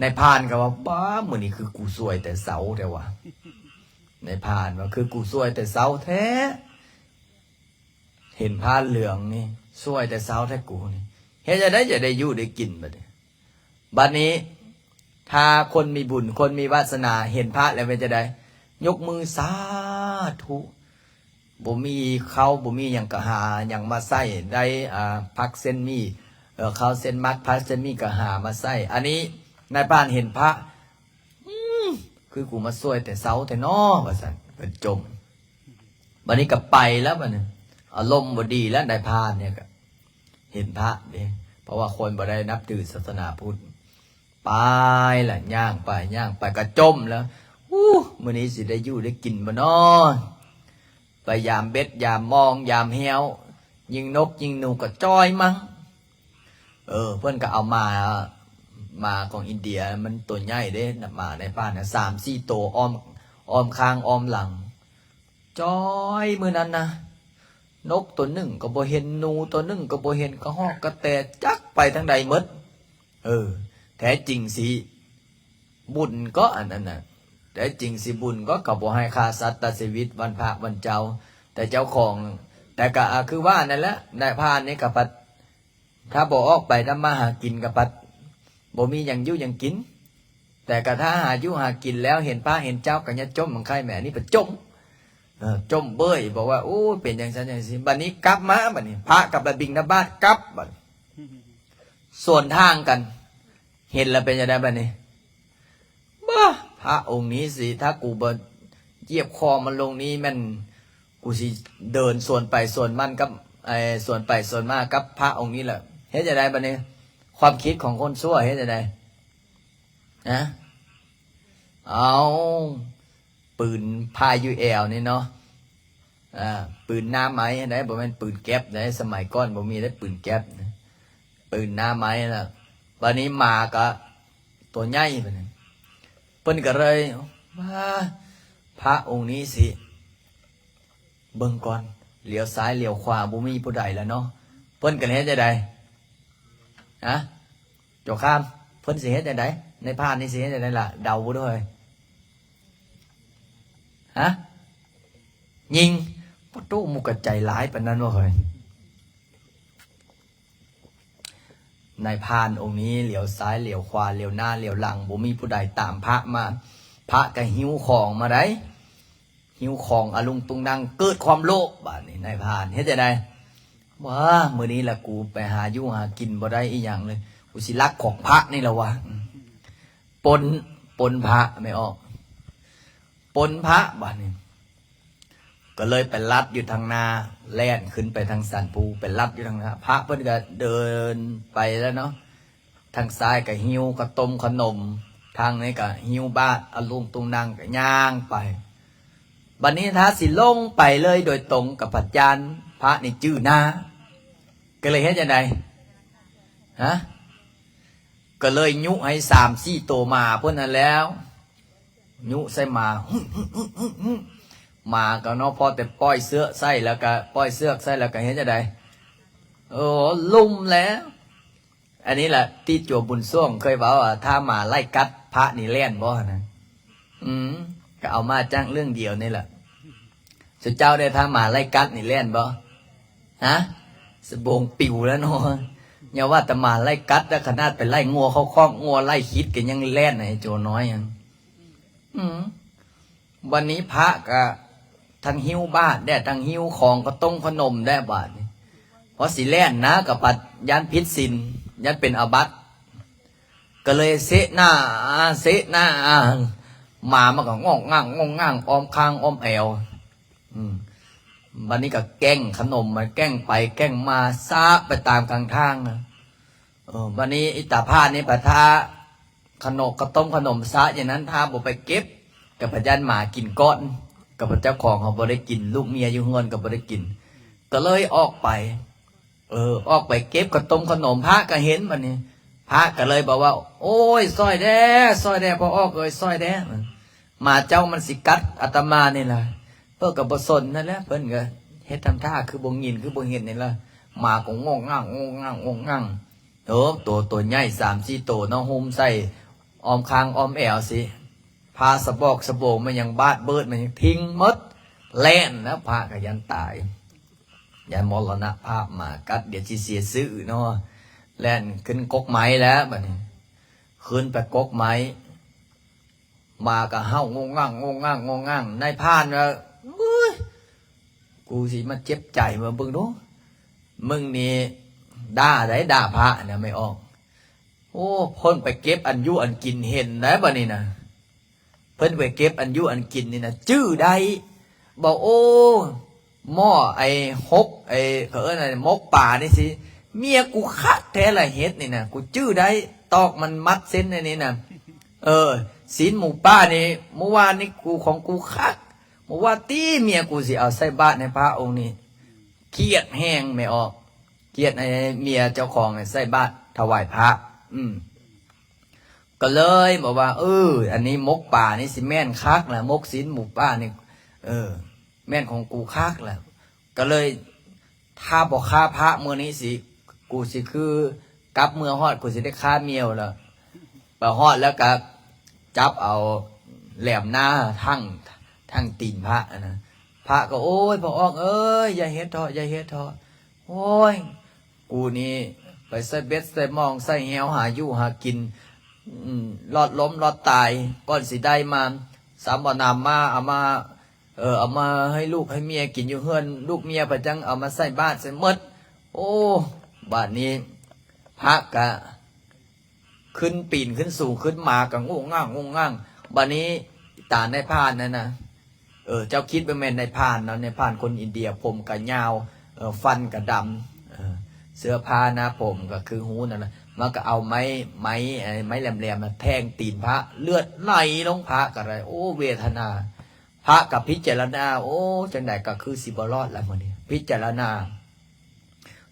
นายพรานก็ว่าบ้ามื้อนี้คือกูซวยแต่เสาแต่ว่านายพรานว่าคือกูซวยแต่เสาแท้เห็นผ้าเหลืองนี่ซวยแต่เสาแท้กูนี่เฮ็ดจะได้อยู่ได้กินบัดนี้ถ้าคนมีบุญคนมีวาสนาเห็นพระแล้วเป็นจะได้ยกมือสาธุบ่มีเขาบ่มีหยังก็หาหยังมาใส่ได้พักเส้นมีเขาเส้นมัดพักเส้นมีก็หามาใส่อันนี้นายพรานเห็นพระคือกูมาซวยแต่เสาแต่น้อว่าซั่นเป็นจมบัดนี้ก็ไปแล้วบัดนี้อารมณ์บ่ดีแล้วนายพรานเนี่ยก็เห็นพระเด้เพราะว่าคนบ่ได้นับถือศาสนาพุทธไปล่ะย่างไปก็จมแล้วมื้อนี้สิได้อยู่ได้กินบ่น้อไปยามเบ็ดยามมองยามแฮวยิงนกยิงหนูก็จ้อยมั้งเพื่อนก็เอามาของอินเดียมันตัวใหญ่เด้มาในบ้านนะ3-4 ตัวอ้อมข้างอ้อมหลังจ้อยมื้อนั้นนะนกตัวหนึ่งก็บ่เห็นหนูตัวหนึ่งก็บ่เห็นก็ฮอกก็แต่จักไปทางใดหมดแท้จริงสิบุญก็อันนั้นน่ะแต่จริงสิบุญก็เขาบอกให้ฆ่าสัตว์ตัดชีวิตวันพระวันเจ้าแต่เจ้าของแต่ก็คือว่านั่นแหละนายพรานนี่กับปัดถ้าบอกออกไปทำมาหากินกับปัดบ่มีอย่างยุ่อย่างกินแต่ก็ถ้าหายุ่หากินแล้วเห็นพระเห็นเจ้ากันเนี่ยจมมันใครแม่นี่เป็นจมจมเบ้ยบอกว่าโอ้เป็นอย่างนั้นอย่างนี้บัดนี้กลับมาบัดนี้พระกับบิณฑบาตกลับบัดส่วนทางกันเห็นแล้วเป็นยังไงบัดนี้บ้าพระองค์นี้สิถ้ากูบ่เหยียบคอมันลงนี้มันกูสิเดินส่วนไปส่วนมันกับ ส่วนไปส่วนมากับพระองค์นี้แหละเฮ็ดจะได้บัดนี้ความคิดของคนชั่วเฮ็ดจะได้นะเอาปืนพายุแอลนี่เนาะปืนหน้าไม้ได้บ่แม่นปืนแก๊ปได้สมัยก่อนบ่มีได้ปืนแก๊ปนะปืนหน้าไม้น่ะวันนี้มาก็ตัวใหญ่ไปนั่นเพิ่นก็เลยว่าพระองค์นี้สิเบิ่งก่อนเหลียวซ้ายเหลียวขวาบ่มีผู้ใดแล้วเนาะเพิ่นก็เฮ็ดจังได๋ฮะเจ้าข้ามเพิ่นสิเฮ็ดจังได๋ในพานนี่สิเฮ็ดจังได๋ล่ะเดาบ่ด้วยฮะยิงบ่ตู้มุกใจหลายปานนั้นบ่เฮ้ยนายพานองค์นี้เหลียวซ้ายเหลียวขวาเหลียวหน้าเหลียวหลังบ่มีผู้ใดตามพระมาพระก็หิวของมาได้หิวของอลุงตุงนังเกิดความโลภบาดนี้นายพานเฮ็ดจังได๋ว่ามื้อนี้ล่ะกูไปหาอยู่หากินบ่ได้อีหยังเลยกูสิลักของพระนี่ล่ะวะปนพระไม่ออกปนพระบาดนี้ก็เลยไปลัดอยู่ทางนาแล่นขึ้นไปทางสันภูไปลัดอยู่ทางนาพระเพิ่นก็เดินไปแล้วเนาะทางซ้ายก็หิวก็ต้มขนมทางนี้ก็หิวบาตรอลุงตุงนังก็ย่างไปบัดนี้ถ้าสิลงไปเลยโดยตรงกับพระจันทร์พระนี่จื้อหน้าก็เลยเฮ็ดจังไดฮะก็เลยยุให้3-4ตัวมาเพิ่นนั่นแล้วยุใส่มามาก็เนาะพอแต่ป้อยเสื้อใส่แล้วก็ป้อยเสื้อใส่แล้วก็เห็นจะได้ลุ่มแล้วอันนี้แหละที่จั่วบุญส่วงเคยบอกว่าถ้ามาไล่กัดพระนี่แล่นบ่นะก็เอามาจ้างเรื่องเดียวนี่แหละสุเจ้าได้ถ้ามาไล่กัดนี่แล่นบ่ฮะสบงปิวแล้วเนาะอย่าว่าแต่มาไล่กัดแล้วขนาดไปไล่งัวเข้าคอกงัวไล่คิดกันยังแล่นไอ้โจน้อยยังวันนี้พระก็ทั้งหิ้วบ้านได้ทั้งหิ้วของก็ต้มขนมได้บาทนี่เพราะสิแล่นนะกับปัดยันพิษสินยันเป็นอาบัติก็เลยเสหน้ามาก็งอกง่างออมคางออมแอววันนี้ก็แกล้งขนมมาแกล้งไปแกล้งมาซาไปตามกลางทางนะวันนี้อิตาพานี่ปะทาขนมก็ต้มขนมซาอย่างนั้นถ้าบ่ไปเก็บกับพยันหมากินก้อนกับเจ้าของเขาบ่ได้กินลูกเมียอยู่เงินกับบ่ได้กินก็เลยออกไปออกไปเก็บกระต้มขนมพระก็เห็นบัดนี้พระก็เลยบอกว่าโอ้ยซอยแด่พอออกเอ้ยซอยแด่มาเจ้ามันสิกัดอาตมานี่ล่ะเพิ่นก็บ่สนนั่นแหละเพิ่นก็เฮ็ดทำท่าคือบ่ยินคือบ่เห็นนี่ล่ะมาก็งงงั่งตัวใหญ่ 3-4 ตัวเนาะหุ้มใส่ออมคางออมแอวสิพาสะบอกสะโบงมันยังบาดเบิดมันยังทิ้งมดแล่นแล้วพระก็ยันตายยันมรณภาพมากัดเดี๋ยวสิเสียซื้อเนาะแล่นขึ้นกกไม้แล้วบัดนี้ขึ้นไปกกไม้มาก็เฮางงงั่งนายพรานว่ากูสิมาเจ็บใจมาเบิ่งดูมึงนี่ด่าพระเนี่ยไม่ออกโอ้พ้นไปเก็บอันยุอันกินเห็นนะบัดนี้นะเพิ่นไปเก็บอันยุอันกินนี่นะจื้อใดบอกโอ้หม้อไอ้ฮกไอ้เขาเอิ้นอะไรมกป่านี่สิเมียกูคักแท้ละเฮ็ดนี่นะกูจื้อได้ตอกมันมัดเส้นในนี้นะศีลหมู่ป้านี่เมื่อวานนี่กูของกูคักเมื่อวานตีเมียกูสิเอาใส่บาตรในพระองค์นี่เครียดแห้งไม่ออกเครียดไอ้เมียเจ้าของใส่บาตรถวายพระก็เลยบอกว่าอันนี้มกป่านี่สิแม่นคักแหละมกศีลหมู่ป้านี่แม่นของกูคักแหละก็เลยถ้าบอกฆ่าพระเมื่อนี้สิกูสิคือกลับเมื่อฮอดกูสิได้ฆ่าเมียวแล้วไปฮอดแล้วก็จับเอาแหลมหน้าทั้งตีนพระนะพระก็โอ้ยพระออกอย่าเฮ็ดเถอะโอ้ยกูนี่ไปใส่เบ็ดใส่มองใส่แหวหาอยู่หากินรอดล้มรอดตายก่อนสิได้มาสามบ่อนามมาเอามาให้ลูกให้เมียกินอยู่เฮือนลูกเมียประจังเอามาใส่บ้านใส่มดโอ้บ้านนี้พระกะขึ้นปีนขึ้นสูงขึ้นมากับงงง่างบ้านนี้ตาในพานนั่นนะเจ้าคิดเป็นแม่ในพานเนาะในพานคนอินเดียผมกะยาว ฟันกระดำเสื้อผ้าหน้าผมก็คือหูนั่นนะมันก็เอาไม้แหลมๆมาแทงตีนพระเลือดไหลลงพระก็อะไรโอ้เวทนาพระกับพิจารณาโอ้จังใดก็คือสิบรอดแล้วมื้อนี้พิจารณา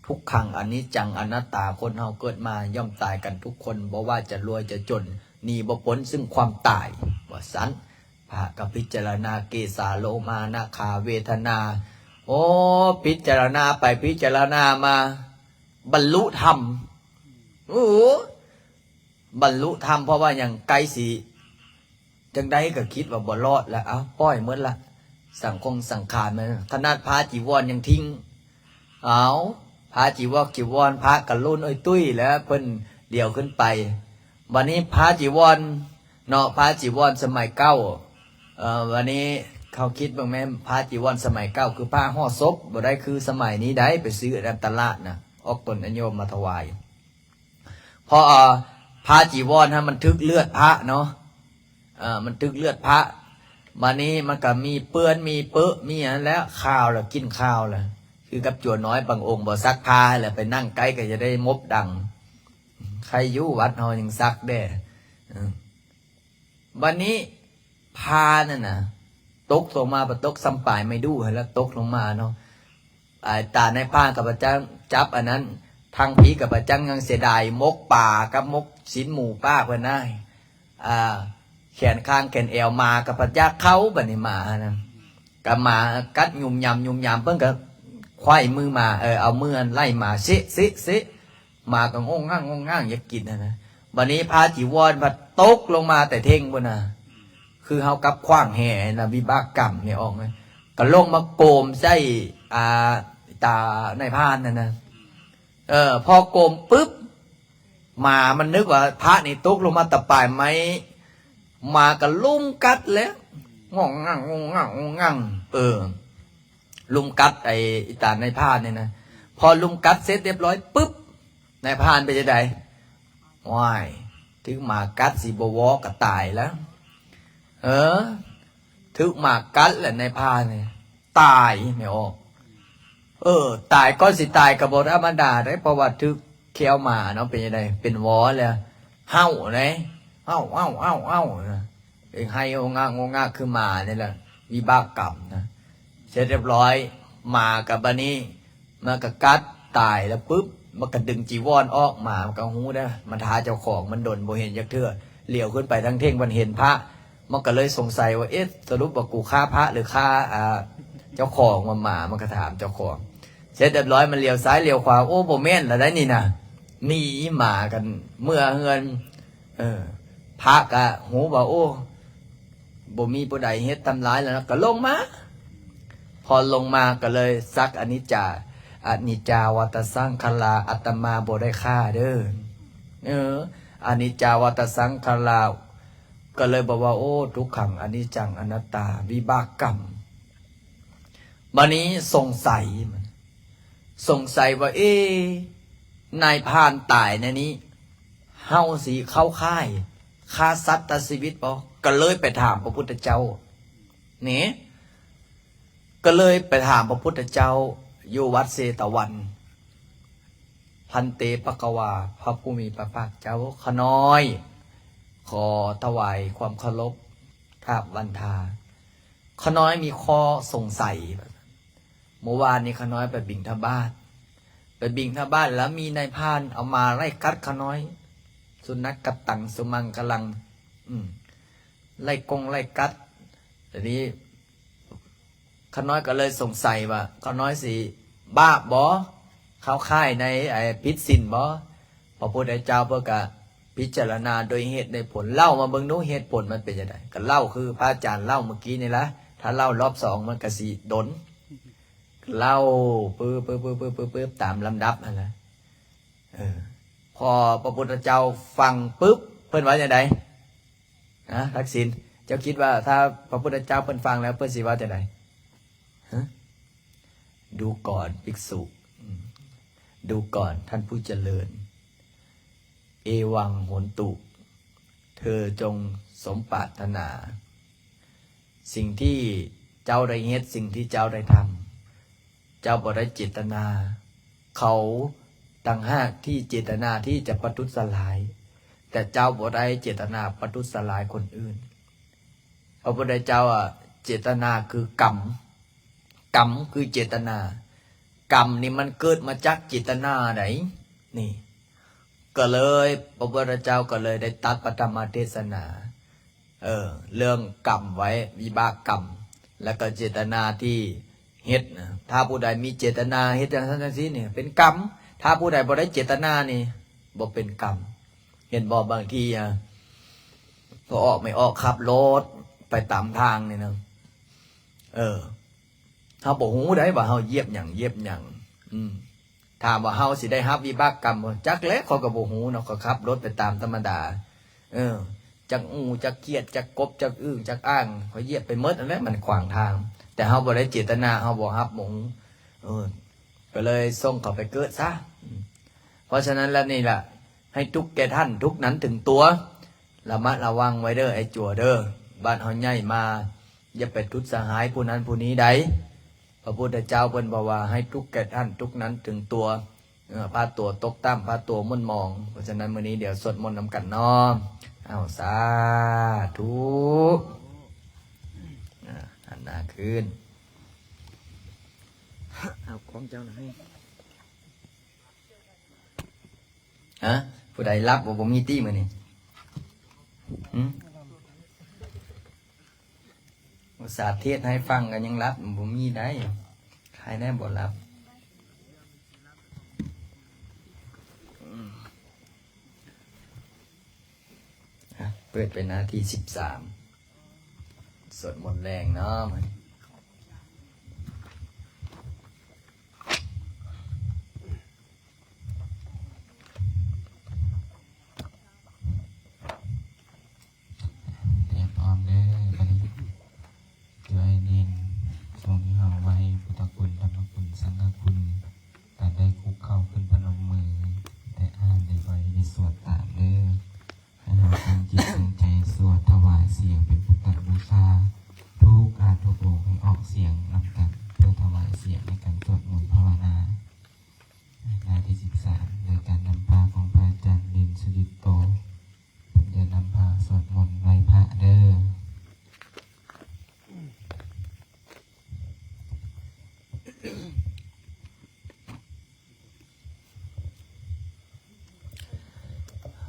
ทุกขังอนิจจังอนัตตาคนเฮาเกิดมาย่อมตายกันทุกคนบ่ว่าจะรวยจะจนหนีบ่พ้นซึ่งความตายว่าสันพระกับพิจารณาเกสาโลมานาคาเวทนาโอ้พิจารณาไปพิจารณามาบรรลุธรรมโอ้บรรลุธรรมเพราะว่าอย่างไกลสีจังใดก็คิดว่าบ่รอดแล้วเอาปล่อยหมดละสังขารมันขนาดพระจีวรยังทิ้งเอาพระจีวรพระกะลุ่นอ้อยตุ้ยแล้วเพิ่นเดี่ยวขึ้นไปวันนี้พระจีวรเนาะพระจีวรสมัยเก่าวันนี้เขาคิดบ้างไหมพระจีวรสมัยเก่าคือผ้าห่อศพบ่ได้คือสมัยนี้ได้ไปซื้อตามตลาดนะออกตนอโยมมาถวายพอพระจีวรฮะมันทึกเลือดพระเนาะมันทึกเลือดพระวันนี้มันก็มีเปื้อนมีเปื้อมีอะไรแล้วข้าวแล้วกินข้าวแล้วคือกับจั่วน้อยบางองค์บ่ซักผ้าแหละไปนั่งใกล้ก็จะได้มบดังใครอยู่วัดเฮายังซักได้วันนี้พานั่นน่ะตกลงมาประตกสัมปายไม่ดูแล้วตกลงมาเนาะตาในผ้ากับพระเจ้าจับอันนั้นทางผีกับพระเจ้ายังเสียดายมกป่ากับมกศีลหมู่ป้าเพื่อนได้แขนข้างแขนเอวมากับพระเจ้าเขาบันนี้มานะกับมากัดยุ่มยำเพิ่งกับควายมือมาเอามือไล่มาซิมาก็งงง่างอยากกินนะวันนี้พาจีวรพัดตกลงมาแต่เท่งบนน่ะคือเฮากับขว้างแห่นะวิบากกรรมเนี่ยออกไหมก็ลงมาโกมใส่ตาในพานนั่นนะพอโกมปุ๊บมามันนึกว่าพระนี่ตกลงมาตะปายไหมมาก็ลุ่มกัดแล้วงงงั่งลุมกัดไอ้ตาในพานเนี่ยนะพอลุมกัดเสร็จเรียบร้อยปุ๊บในพานไปจะไดว้ายถึงมากัดสีบวก็ตายแล้วถึงมากัดแหละในพานเนี่ยตายไม่ออกตายก็สิตายกับบธรรมดาได้เพราะว่าถึกเคี้ยวมาเนาะเป็นยังไงเป็นวอเลยเห่าเลยเห่าไอ้ให้งาคือมาเนี่ยแหละวิบากกรรมนะเสร็จเรียบร้อยมากับบันนี้มากับกัดตายแล้วปุ๊บมันก็ดึงจีวรออกมามันก็หูได้มันท้าเจ้าของมันดนโบเห็นยักเทื่อเหลียวขึ้นไปทั้งเท่งมันเห็นพระมันก็เลยสงสัยว่าสรุปว่ากูฆ่าพระหรือฆ่าเจ้าของมันก็ถามเจ้าของเสร็จเรียบร้อยมันเลี้ยวซ้ายเลี้ยวขวาโอ้โบแม่นแล้วได้นี่นะหนีหมากันเมื่อเงินพระกะหูว่าโอ้บ่มีผู้ใดเฮ็ดทำร้ายแล้วนะก็ลงมาพอลงมาก็เลยซักอนิจจาวัตสังคลาอัตมาบ่ได้ฆ่าเด้ออนิจจาวัตสังคลาก็เลยบอกว่าโอ้ทุกขังอนิจจังอนัตตาวิบากกรรมบัดนี้สงสัยว่านายพรานตายในนี้เฮาสิเข้าค่ายฆ่าสัตว์ตัดชีวิตบ่ก็เลยไปถามพระพุทธเจ้านี่ก็เลยไปถามพระพุทธเจ้าอยู่วัดเสตวันพันเตปะกวาพระผู้มีพระภาคเจ้าขน้อยขอถวายความเคารพกราบวันทาขน้อยมีข้อสงสัยเมื่อวานนี้ขน้อยไปบิณฑบาตแล้วมีนายพรานเอามาไล่กัดขน้อยสุนัขกัดตังสุมังกำลังไล่กัดแต่นี้ขน้อยก็เลยสงสัยว่าขน้อยสิบ้าบ่เข้าค่ายในพิษสินบ่พระพุทธเจ้าเพื่อกะพิจารณาโดยเหตุในผลเล่ามาเบิ่งดูเหตุผลมันเป็นยังไงก็เล่าคือพระอาจารย์เล่าเมื่อกี้นี่ละถ้าเล่ารอบสองมันก็สิดนเล่าปึ๊บตามลำดับนั่นแหละพอพระพุทธเจ้าฟังปึ๊บเพิ่นว่าอย่างไรทักษิณเจ้าคิดว่าถ้าพระพุทธเจ้าเพิ่นฟังแล้วเพิ่นสิว่าจะไหนดูก่อนภิกษุดูก่อนท่านผู้เจริญเอวังโหนตุเธอจงสมปรารถนาสิ่งที่เจ้าได้เฮ็ดสิ่งที่เจ้าได้ท เจ้าบ่ได้เจตนาเขาต่างหากที่เจตนาที่จะประทุษร้าย แต่เจ้าบ่ได้เจตนาประทุษร้ายคนอื่นพระพุทธเจ้าเจตนาคือกรรมกรรมคือเจตนากรรมนี่มันเกิดมาจากเจตนาไหนนี่ก็เลยพระพุทธเจ้าก็เลยได้ตัดปฐมเทศนาเรื่องกรรมไว้วิบากกรรมแล้วก็เจตนาที่เฮ็ดนะถ้าผู้ใดมีเจตนาเฮ็ดอย่างนั้นสิเนี่ยเป็นกรรมถ้าผู้ใดบ่ได้เจตนานี่บ่เป็นกรรมเห็นบ่บางทีพอออกไม่ออกขับรถไปตามทางนี่นะเฮาบ่ฮู้ได้ว่าเฮาเหยียบหยังถามว่าเฮาสิได้รับวิบากกรรมบ่จักแล้วเขาก็บ่ฮู้เนาะก็ขับรถไปตามธรรมดาจักจักเกียดจักกบจักอึ้งจักอ้างเขาเหยียบไปหมดนั่นแหละมันขวางทางแต่เฮาบ่ได้เจตนาเฮาบ่รับบ่ฮู้ก็เลยส่งเขาไปเกิดซะเพราะฉะนั้นแล้วนี่ล่ะให้ทุกแก่ท่านทุกนั้นถึงตัวระมัดระวังไว้เด้อไอ้จั่วเด้อบ้านเฮาใหญ่มาอย่าไปทุจสหายผู้นั้นผู้นี้ใดพระพุทธเจ้าเพิ่นบอกว่าให้ทุกแก่ท่านทุกนั้นถึงตัวพาตัวตกต่ำพาตัวมุ่นมองเพราะฉะนั้นมื้อนี้เดี๋ยวสวดมนต์นำกันเนาะเอาสาธุหันหน้าขึ้นเอาของเจ้าหน่อยผู้ใดรับว่าผมมีตี้มื้อนี้อุตส่าห์เทศให้ฟังกันยังรับผมมีได้ใครแน่บ่รับเปิดเป็นนาที13สวดมนต์แรงเนาะมัน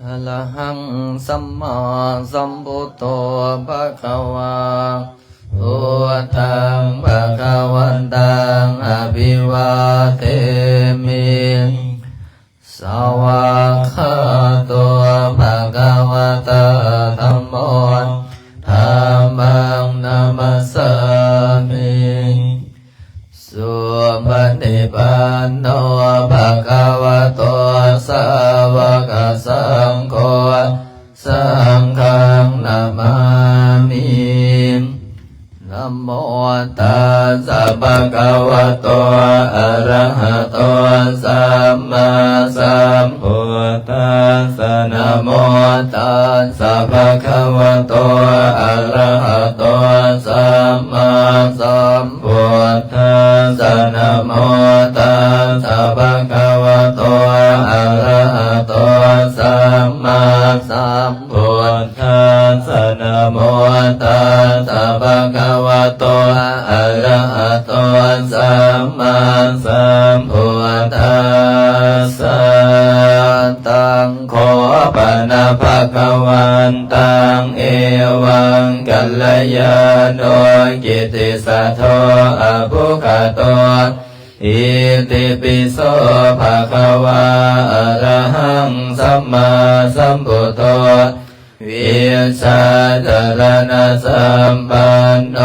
อะระหังสัมมาสัมพุทโธภะคะวาพุทธังภะคะวันตังอภิวาเทมิสวากขาโตภะคะวะตาธัมโมธัมมังนัมสสามิสุปฏิปันโนภะคะวะโตสาวกสังโฆสังฆังนามามินะโมตัสสะภะคะวะโตอะระหะโตสัมมาสัมพุทธัสสะนะโมตัสสะภะคะวะโตอะระหะโตสัมมาสัมพุทธัสสะนะโมตัสสะภะคะวะโตอะระหะโตสัมมาสัมพุทธัสสะนะโมตัสสะภะคะวะโตอะระหะโตสัมมาสัมพุทธัสสะตังขอปนะภะคะวันตังเอวังกัลยาโนกิตติสัทโธอะภุคโตอิติปิโสภะคะวะอะระหังสัมมาสัมพุทโธวิชาจารณะสัมปันโน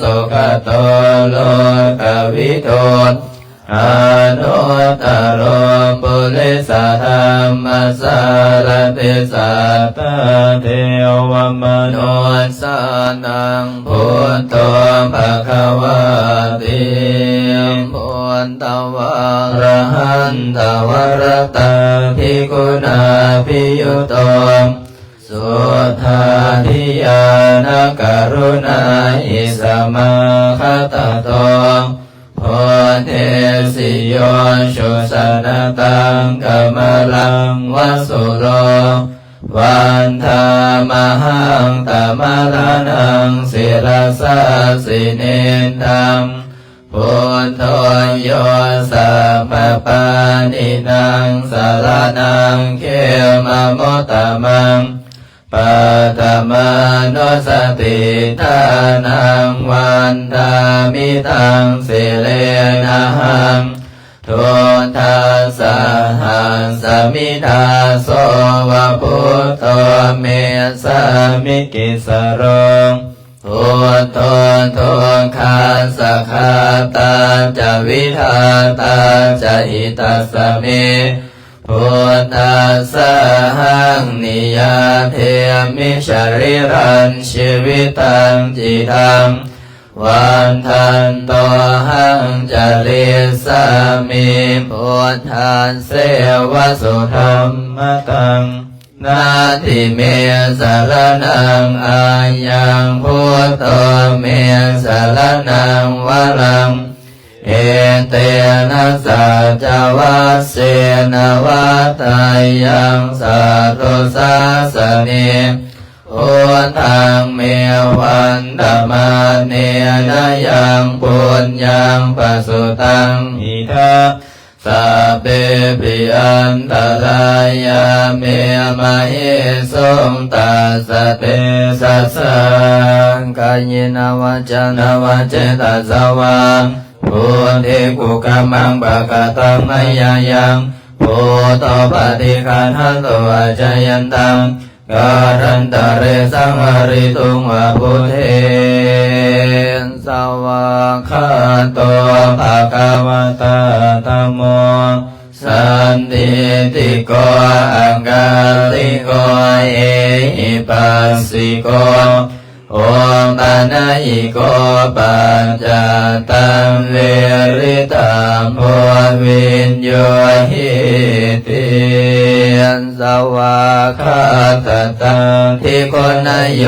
สุขโตโลกวิทูอนุตตรปุริสธรรมสารติสัตตเทวมนุสสานังพุทโธภะคะวะติพุทธวะระหันตวรตาภิกขุนาภิยุโตสุทธาธิยานกรุณาอิสมาคตโตโพ เทสิโยชุสนตังกมลังวสุโรวันธามหังตมรนังศิรสาสิเนตังพุทโธโยสัพพปานินังสารนังเขมโมตตมังปัตมานุสติทานังวันธามิตังสิเลนะหังทุทัสสะหังสมิทาโสวะพุทโธเมสามิกิสโรพุทโธทุกขาสัคขาตาจะวิทาตาจะหิตัสสะเมพุทธัสสะหังนิยาเทมิชริรันชีวิตังจิตังวันทันโตหังจริสามิพุทธัสเสวสุธรรมตังนาทิเมสารนังอายังพุทโธเมสารนังวรังเอเตนะสัจวัสเสนวัตายังสัตตุสาสเนพุทธังเมวันธรรมาเนนะยังปุญญังปัสสุตังอิทัสสัพเพปิอันตรายาเมมาเหสุงตัสสะเตสัสสังกายนวาจานวาเจตัสสะวังพุทธิกุกัมมังปะกะตังมยายังพุทโธปฏิคันหันโตอาจายันตังการันตะเรสังหริตุงวะพุทเทนสวากขาโตภะคะวะตาธัมโมสันติติโกอังคาริโกเอหิปัสสิโกโอมปานาหิโกปัญจตังเวริตังโพวินโยหิติสวาคาตตังทิคนโย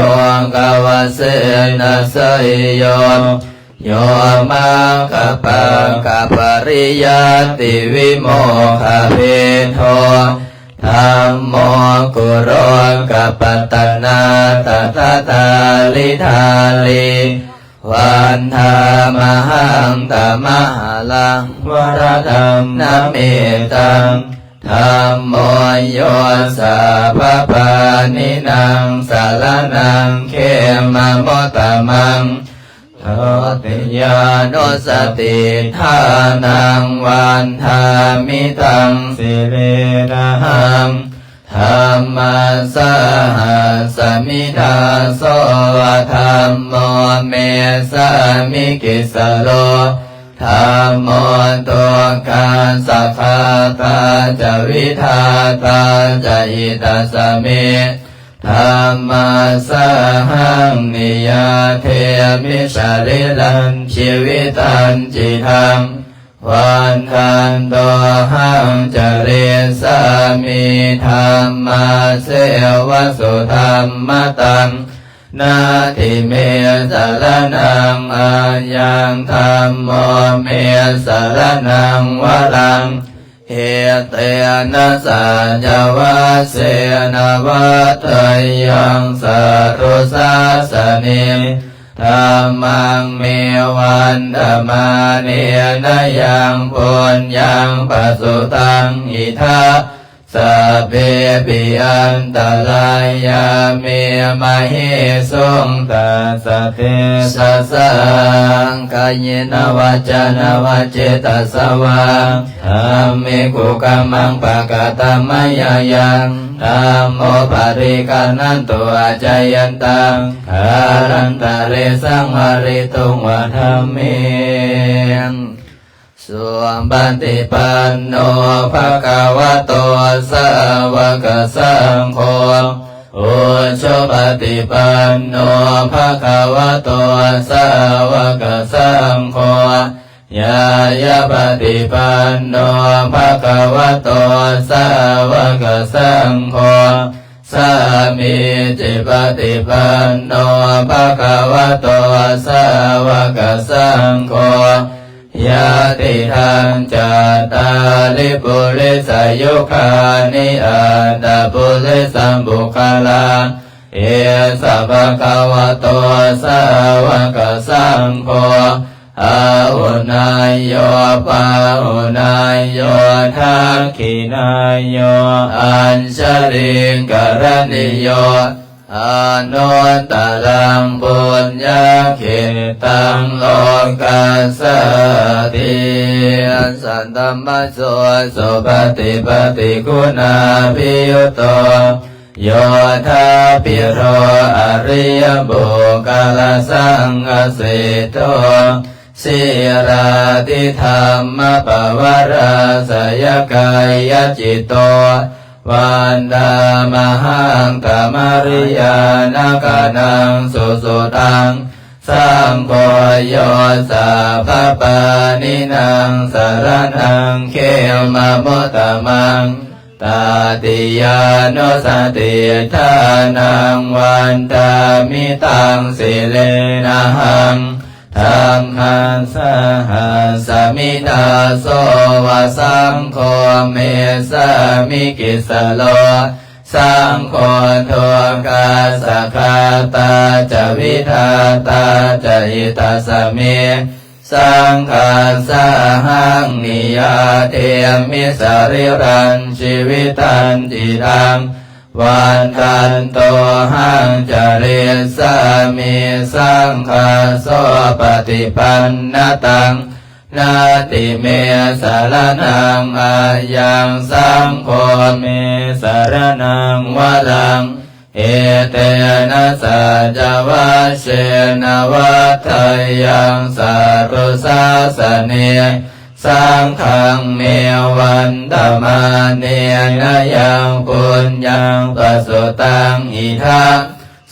กวเสนะสยโยโยมังคปังคปริยติวิโมขเวโทธัมโมกุโรกัปปัตตนาตถาตาลิธาลิวันธามหังตมหาลังวรธัมนะเมตังธัมโมโยสัพพปานินังสารนังเขมโมตตมังโทติยานุสติทานังวันธามิตังสิเลนะหังธัมมัสสะหัสสมิทาโสธัมโมเมสามิกิสโลธัมโมตุกาสัคขาตาจะวิทาตาจะหิตัสสะเมธัมมัสสะหังนิยาเทมิชริรันชีวิตังจิตังวันทันโตหังจริสามิธัมมาเสวสุธรรมตังนาทิเมสารนังอายังธัมโมเมสารนังวรังเหเตนะสัจวัสเสนวัตยังสัตตุสาสเนธัมมังเมวันธรรมาเนนะยังปุญญังปัสสุตังอิทัสสัพเพปิอันตรายาเมมาเหสุงตัสสะเทสัสสังกายนวาจานวาเจตัสสะวังธัมเมกุกัมมังปะกะตัมมยายังธัมโมปริคันหันโตอาจายันตังการันตะเรสังหริตุงวะธัมเมสุปฏิปันโนภะคะวะโตสาวกสังโฆโอชปฏิปันโนภะคะวะโตสาวกสังโฆยายาปฏิปันโนภะคะวะโตสาวกสังโฆสามีจิปฏิปันโนภะคะวะโตสาวกสังโฆ ยะติทังจัตตาลิปุริสยุคานิอัตตปุริสัมบุคลังเอสัพพะวะโตสาวกสังโฆอาหุนายโยปาหุนายโยทักขินายโยอัญชลิงกรณิโยอนุตตรังปุญญาเขตังโลกัสสติสันตมัสโสสุปฏิปฏิคุณาภิยุตโตโยธาปิโรอริยบุคลสังฆเสโตสิราติธรรมปวาราสยกายจิตโตวันดามหังกามริยานาคานังสุสุตังสังโฆโยสัพพะนินังสรณังเขมะมุตตมังตาติยานุสติทานังวันตามิตังสิเลนะหังธรรมังสหัสมิดาโสวะสังโฆเมสามิกิสโลสังโฆทุกขาสะคาตาจะวิทาตาจะอิตัสสเมสังฆาสาหังนิยาเทมิสริรันชีวิตันติดังวันทันโตหังจเรสามิสังฆาโสปฏิปันนตังนาติเมสารนังอายังสังโฆเมสารนังวรังเอเตนะสัจวัชเชนะวัฏยังสารุสาสเนสังฆังเมวันตมาเนนะยังปุญญังปสุตังอิทัง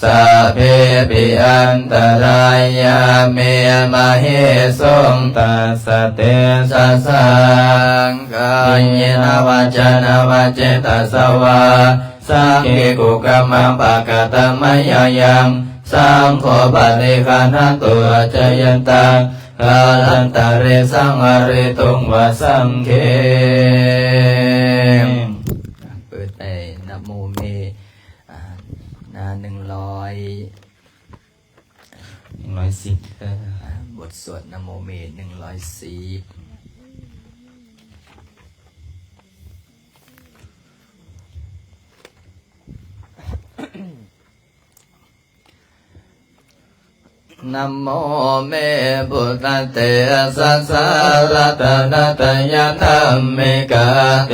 สัพเพปิอันตรายาเมมะเหสงตัสสะเตสะสังฆังเยนะวัจนะวัจเจตัสสวาสังเกกุกัมมังปะกะตมะยะยังสังโฆปะริคานะตัวจยันตังกาลันตะเรสังอริตุงวะสังเขเปิดไปนะโมเมหน้า110บทสวดนะโมเม110นะโมเมพุทธเตสัสสะรัตนะตยะธัมมิกาเต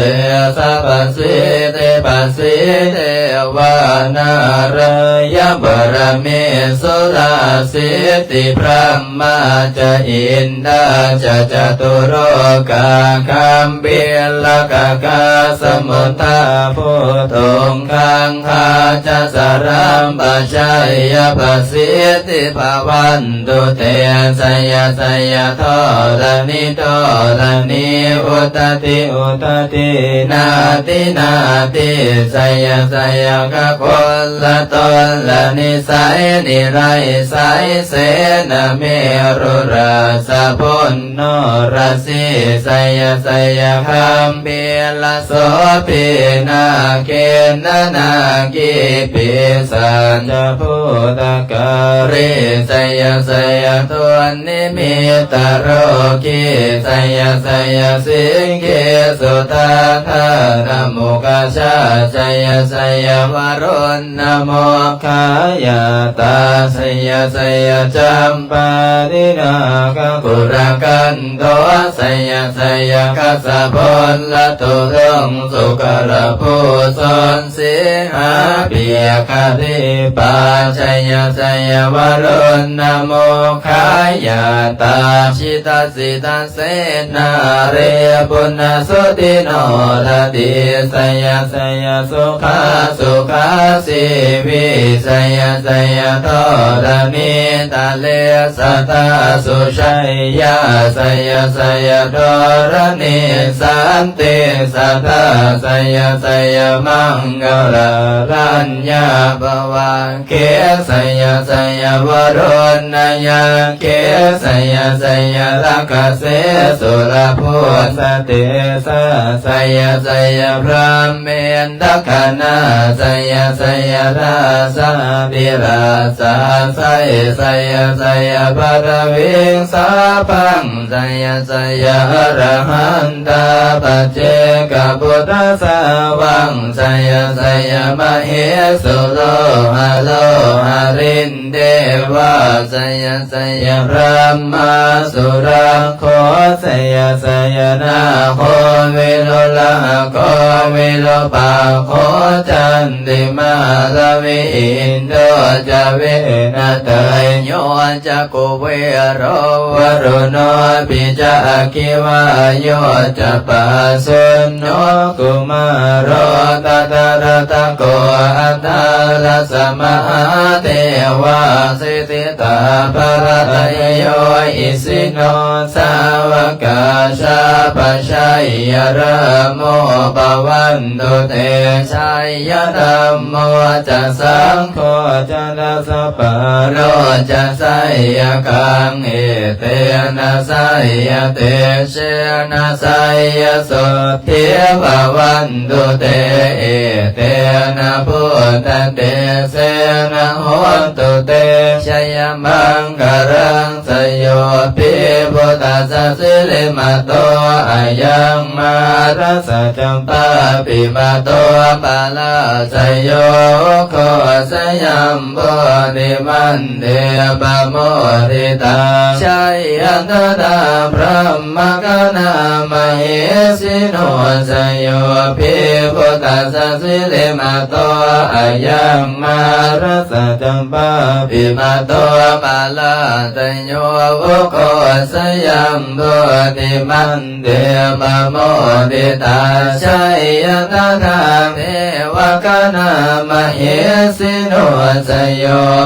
สัพพสิเตปัสสิเทวานารยบารมีสุราสิติพระมาจะอินดาจะจตุโรกาคัมเบลกากาสมุทธาพุทธงคังคาจะสรัมปัจจัยปัสสิติภาวันตุเตสยสยทอรณิทอรณิอุตติอุตตินาตินาติสยสยกะคนละตนละนิสัยนิไรสัยเสนะเมรุราสะพุนโนราสีสยสยคัมเบลโสปินาเกณนากิปิสัญจพุทธการิสยสยตุนิมิตโรกิสยสยสิงเกสุตาธานโมกาชาสยสยวรุณนโมขายาตาสยสยจัมปาดินาคกุระกันโตสยสยคัสสะพลละตุรงสุกระภูสนสิหาปิยคติปาสยสยวรุณนโมขายาตาชิตาสิตาเสนาเรปุณสุติโนรติสยสยสุขาสุขาสิวิสยสยทอรณิตาเลสตาสุชัยยาสยสยทอรณิสันติสัทธาสยสยมังกลารัญญาภวังเกสยสยวโร ณยังเกสยสยลักขเสสุรพุทธติสะสยสยพระเมนทักขณาสยสยราสาภิราสาสยสยสยภรวิงสาพังสยสยอรหันตาปัจเจกพุทธสาวังสยสยมเหสุโลหะโลหะรินเทวาสยสยพระมาสุราโคสยสยนาโควิโลละโควิโลปาโคจันติมาลวิอินโดจะเวนะเตยโยจะกุเวโรวรุโนปิจะคิวาโยจะปัสสุโนกุมารโรตตะระตะโกอัตตาลสมะเทวาสิติตาภรตยโยอิสิโนสาวกาชาปชัยยระโมปวันตุเตชัยยธัมโมจะสังโฆจะนาสปะโรจะไสยกังเอเตนะไสยเตเชนะไสยสุเทภวันตุเตเอเตนะพุทธเตเสนะโหตุเตชยมังกรังสโยปิพุทธัสสะสิริมาโตอายังมารัสจัมปาปิมาโตปาลาสโยโคสยัมโบนิมันเดปะโมทิตาชัยยันตตาพระมกนามเหสิโนสโยปิพุทธัสสะสิริมาโตอายังมารัสจัมปาปิมาโตปาลาสโยโคสยัมโบนิมันเดปะโมทิตาชัยยันตตาเทวกนามเหสิโนสโย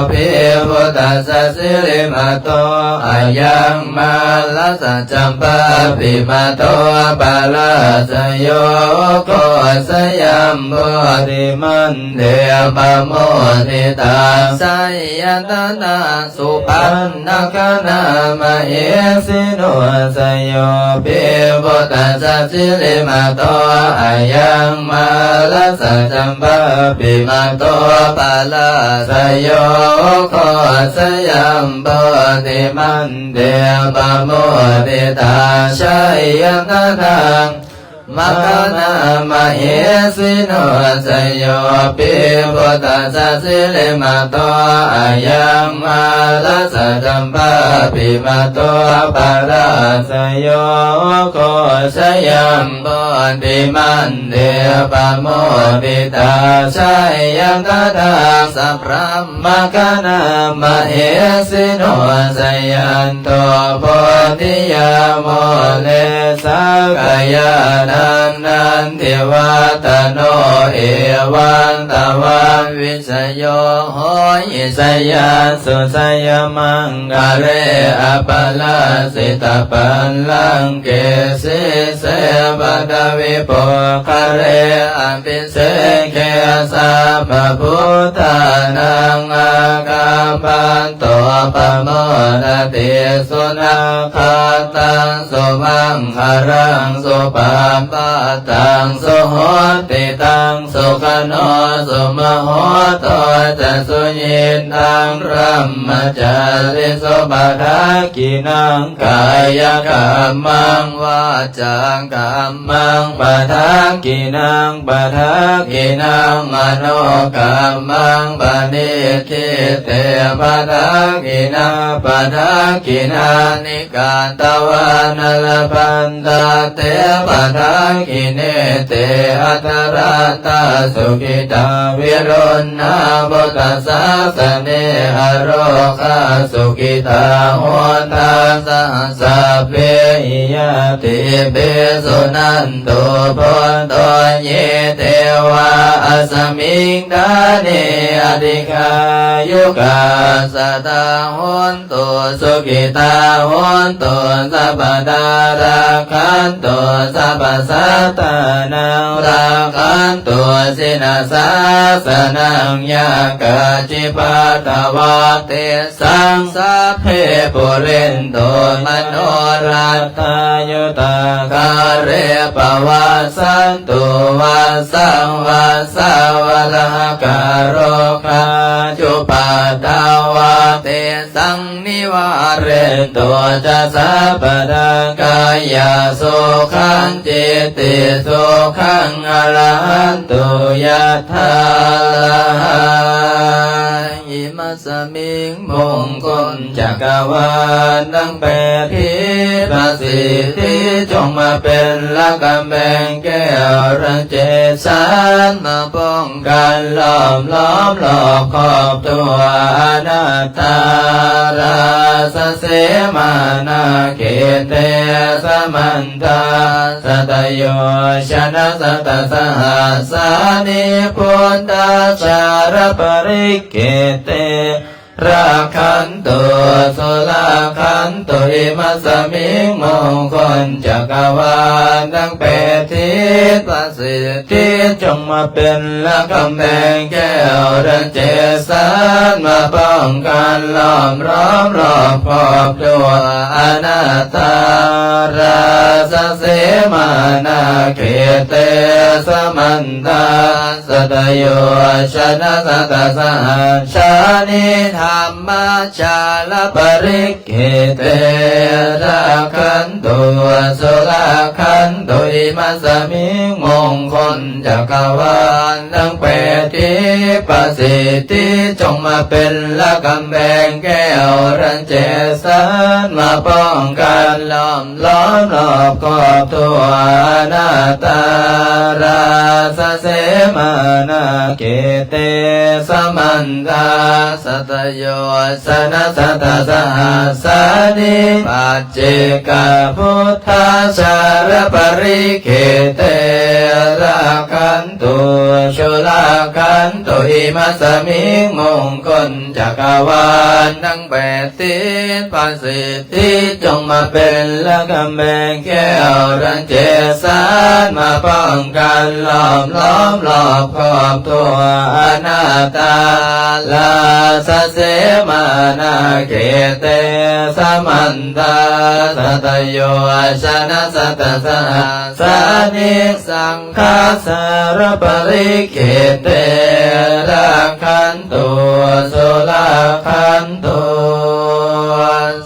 ปิพุทธัสสะสิริมาโตอายังมาลัสจัมปาปิมาโตปาลาสโยโคสยัมโบธิมันเดปะโมทิตาสัยยันตนาสุปันนกนามเหสิโนสโยปิพุทธัสสะสิริมาโตอายังมาลัสจัมปาปิมาโตปาลาสโยโคสยัมโบธิมันเดปะโมทิตาชัยยันตทังมกนามเหสิโนสโยปิพุทธัสสะสิริมาโตอายังมาลัสจัมปาปิมาโตปาลาสโยโคสยัมโบธิมันเดปะโมทิตาชัยยันตทังสัพพะมกนามเหสิโนสยันโตโพธิยาโมเลสากายานันทิวัตโนเอวันตวันวิสโยโหยิสยาสุสยมังกะเรอปะลาสิตาปัลลังเกสิเสปะดาวิโปคะเรอภิเสเกสัพพะพุทธานังอาคัมปันโตปะโมทติสุนาคาตังสุมังคารังสุปาปะตังสุโหติตังสุขโนสุมโหโตจะสุยินทังรัมมจาริสุปทากินังกายกรรมังวาจากรรมังปทากินังปทากินังมโนกรรมังปณิทิเตปทากินาปทากินานิการตวานลปันตาเตปทากิเนเตอัตราตาสุขิตาวิรุณนาบุตตสาสเนอโรคาสุขิตาโหตาสหสะเปหิยติเปสุนันตุพนโตเยเทวาอสมิงดาเนอธิกายุกาสตาโหนตุสุขิตาโหนตุสัพพดาราคันตุสัพพสัตตานังราคันตุสินาสาสนังยากาจิปัตตวะเต สังสัพเพปุเรนโตมโนรัตถายุตาคาเรปวัสสันตุวัสสังวัสสาวะลาการโรคาจุปัฏฐาวะเตสังนิวาเรนโตจะสัพพะกายาสุขังจิตติสุขังอรหันตุยัตถาอิมัสสมิงมงคลจักรวาลทั้งแปดทิศประสิทธิจงมาเป็นละกำแพงแก้วรังเจสานมาป้องกันล้อมรอบขอบตัวอนัตตาราสเสมานาเขเตสมันตาสตโยชนะสตสหัสสานิพุทธาชารปริเกเตราคันตุสุราคันตุอิมัสสมิงมงคลจักรวาลทั้งแปดทิศประสิทธิจงมาเป็นละกำแพงแก้วดังเจสานมาป้องกันล้อมรอบขอบตัวอนัตตาราสเสมานาเขเตสมันตาสตโยชนะสตสหัสสานิธรรมชาลปริเกเตราคันตุสุราคันตุอิมัสสมิงมงคลจักรวาลทั้งแปดทิศประสิทธิจงมาเป็นละกำแพงแก้วรังเจสานมาป้องกันล้อมรอบขอบตัวอนัตตาราสเสมานาเกเตสมันตาสตโยสนะสตสหัสสานิปัจเจกพุทธาชารปริเกเตราคันตุชุลาคันตุอิมัสสมิงมงคลจักรวาลทั้งแปดทิศประสิทธิจงมาเป็นละกำแพงแก้วรังเจสานมาป้องกันล้อมรอบขอบตัวอนัตตาลาสเสมานาเกเตสมันตาสตโยชนะสตสหัสสานิสังฆาสารปริเกเตราคันตุสุราคันตุ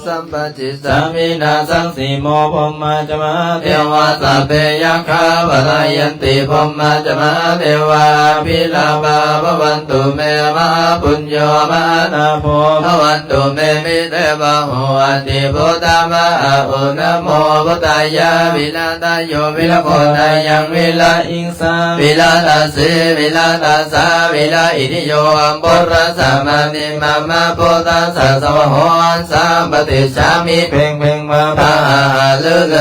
สัมปจิสามินาสังสีโมพมมาจมาเทวาสัพเพยัคฆาปลายันติพมมาจมาเทวาพิลาภาภวันตุเมมหาปุญโยมานาโภภวันตุเมมิเตบะโหอติพุทธามะอุณโมพุทธายาวิลาตาโยวิลโคตายังวิลาอิงสาวิลาตาสีวิลาตาสาวิลาอิทิโยอัมปุระสามานิมามาพุทธาสัสวะโหสัมปติสามิเพ่งมาภาเลือ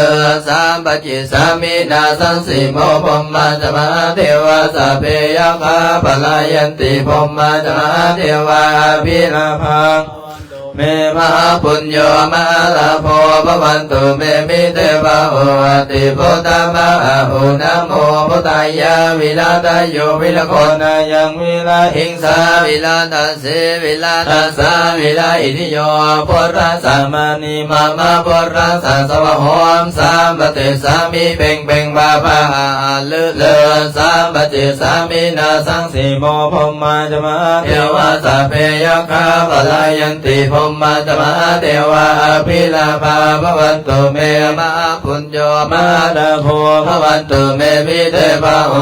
สัมปจิสามินาสังสีโมพมมาจมาเทวาสัพเพยัคฆาปลายันติพมมาจมาเทวาพิลาภังเมมหาปุญโยมาลาโภภวันตุเมมิเตบะโหติพุทธามะอุณโมพุทธายาวิลาตโยวิลโคนายังวิลาหิงสาวิลาตัสสิวิลาตัสสาวิลาอิทิโยพุทธสามานิมามาพุทธสัสวะโหมสัมปติสามิเพ่งบาภาเลือสัมปติสามินาสังสีโมพมมาจมาเทวาสัพเพยัคฆาปลายันติพมมาจมาเทวาพิลาภาภวันตุเมมหาปุญโยมาดาโภภวันตุเมมิเตบะโห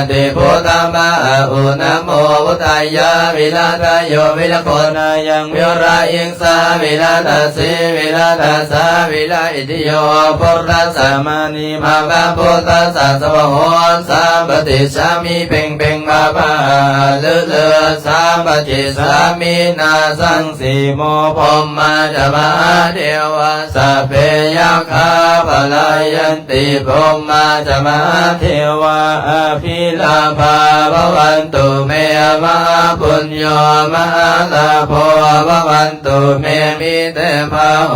ติพุทธามะอุณโมพุทธายาวิลาตโยวิลโคนายังวิรายิงสาวิลาตัสสิวิลาตัสสาวิลาอิทิโยพุทธสามานิมาภาพุทธสัสวะโหสัมปติสามิเพ่งมาภาเลือสัมปจิสามินาสังสีโมพมมาจมาเทวาสัพเพยัคฆาปลายันติพมมาจมาเทวาภิลาภาภวันตุเมมหาปุญโยมหาลาโภภวันตุเมมิเตภาโห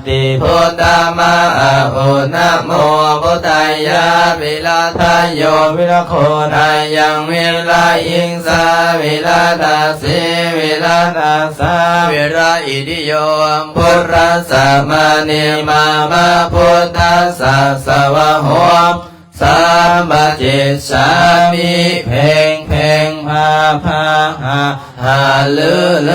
ติพุทธามะอุณโมพุทธายาวิลาทายโยวิลโคนายังวิลาอิงสาวิลาตาสีวิลาตาสาวิรา อิติโยพุทธัสสะมานิมามาพุทธัสสะสวะโหสัมปจิตสามิเพ่งเพ่งพาพาหาหาลือเล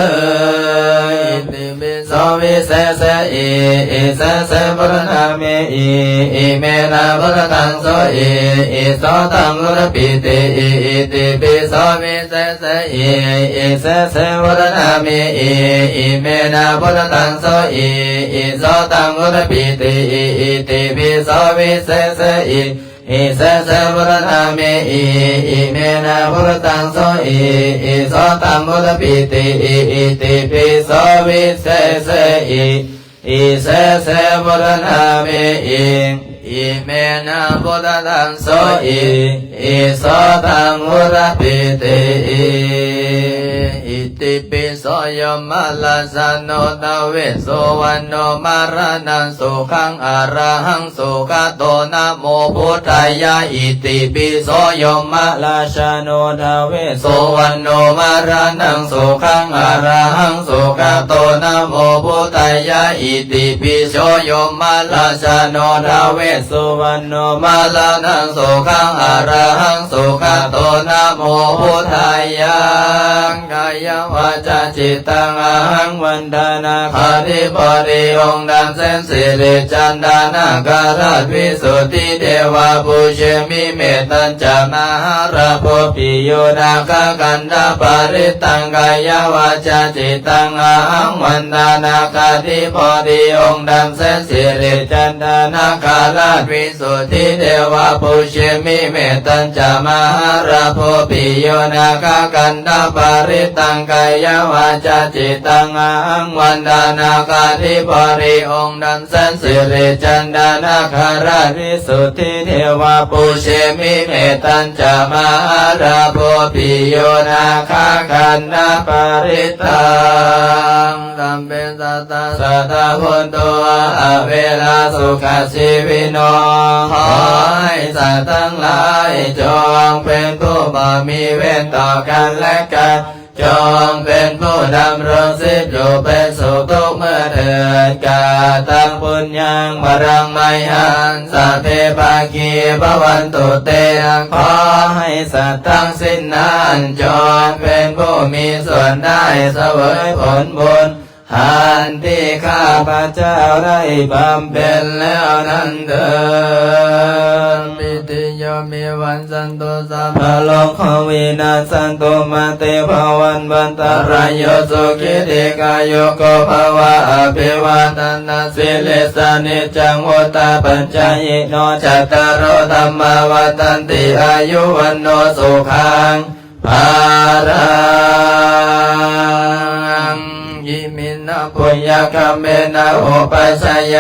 ยอิติปิโสวิเศษอิอิเสสพุทธนาเมอิอิเมนะพุทธังโสอิอิโสตังพุทธปิติอิอิติปิโสวิเศษอิอิเสสพุทธนาเมอิอิเมนะพุทธังโสอิอิโสตังพุทธปิติอิอิติปิโสวิเศษอิอิเสสพุทธนาเมอิอิเมนะพุทธังโสอิอิโสตังพุทธปิติอิอิติปิโสวิเศษอิอิเสสพุทธนาเมอิอิเมนะพุทธังโสอิอิโสตังพุทธปิติอิติปิโสยมัลลสสโนตเวโสวันโนมารณังสุขังอรหังสุขโตนะโมพุทธายะอิติปิโสยมัลลสสโนตเวโสวันโนมารณังสุขังอรหังสุขโตนะโมพุทธายะอิติปิโสยมัลลสสโนตเวโสวันโนมารณังสุขังอรหังสุขโตนะโมพุทธายะกายวาจาจิตตังอาหังวันดานาคาธิปริองค์ดำเส้นสิริจันดานาการัตวิสุทธิเทวาภูเชมิเมตัญจมหาราภปิโยนาคกันดาปาริตังกายวาจาจิตตังอาหังวันดานาคาธิปริองค์ดำเส้นสิริจันดานาการัตวิสุทธิเทวาภูเชมิเมตัญจมหาราภปิโยนาคกันดาปาริตังกายวาจาจิตตังอาหังวันดานาคาธิปริองค์ดำเส้นสิริจันดานาคาราชวิสุทธิเทวาปูเชมิเมตัญจมหาราภปิโยนาคาคันนาปาริตังสัมเปสัตตาสัตตาพุทโธอเวลาสุขชีวิโนขอให้สัตว์ทั้งหลายจงเป็นผู้บ่มีเวรต่อกันและกันจงเป็นผู้ดำรงชีพอยู่เป็นสุขทุกเมื่อเถิดกาตังปุญญังบรังไมหังสัพเพปาคีภวันตุเตขอให้สัตว์ทั้งสิ้นนั้นจงเป็นผู้มีส่วนได้เสวยผลบุญหันที่ข้าพระเจ้าได้บำเพ็ญแล้วนั้นเถิดปิติโยมีวันสันตุสัพพะโลกวินาศสันตุมาเตภวันบันตรายโยสุขิติกายโยโกภวะอภิวาทนาสิลิสานิจังวุตาปัญจายโนจัตตารโอธัมมาวัฏันติอายุวันโนสุขังภารังยิมินาปุญญคัมเมนะอุปัสสย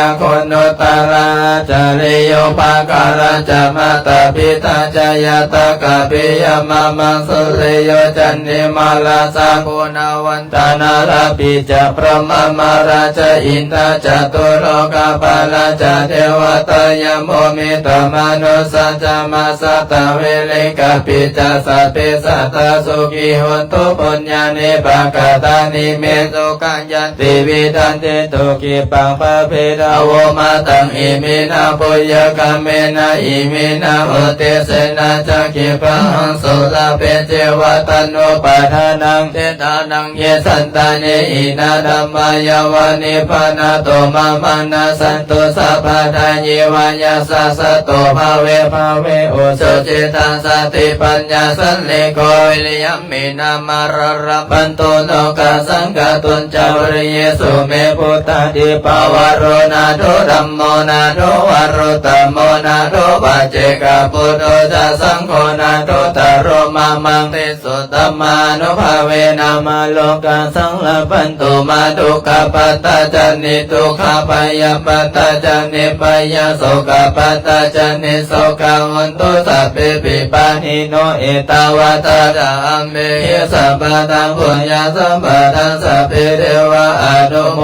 โนตาราจาริโยภาการะจามาตาปิตาจายตากะปิยมะมังสุริโยจันนิมาลาสาปุนาวันตานาราปิจะพระมมาราชอินทาจตุโลกาปาลาจเทวตายโมมิตมนุสัจจมาสัตเวลิกาปิจะสัพเพสัตตสุขิหุนตุปุญญานิปะกตานิเมสุขังยันติวิทันติตุกิปังปะเพดาโวมาตังอิมินาปุญญคัมเมนะอิมินาอุเตเสนะจักขิปังสุลาเปเจวตันโนปะทานังเทตานังเยสันตาเนอินาธัมมายาวานิพานาโตมามานาสันตุสัพพทายิวายาสัสสะโตภาเวภาเวอุสุจิตังสติปัญญาสันเลโกวิริยมมินามารรัปันโตโนกาสังกตุนจาวริเยสุเมพุทธาดิปาวโรนาโทธัมโมนาโทวโรตัมโมนาโทปัจเจกปุโตจะสังโฆนาโทตโรมามังเตสุตมานุภาเวนามาโลกาสังลปันตุมาทุกขปัตตาจันนิทุกขปายปัตตาจันนิปายโสกปัตตาจันนิโสกหุนตุสัพเพปิปานิโนเอตาวะตาจัมเมหิสัพพะตังปุญญาสัมปะทังสัพเพเทวะอนุโม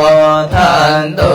ทันตุ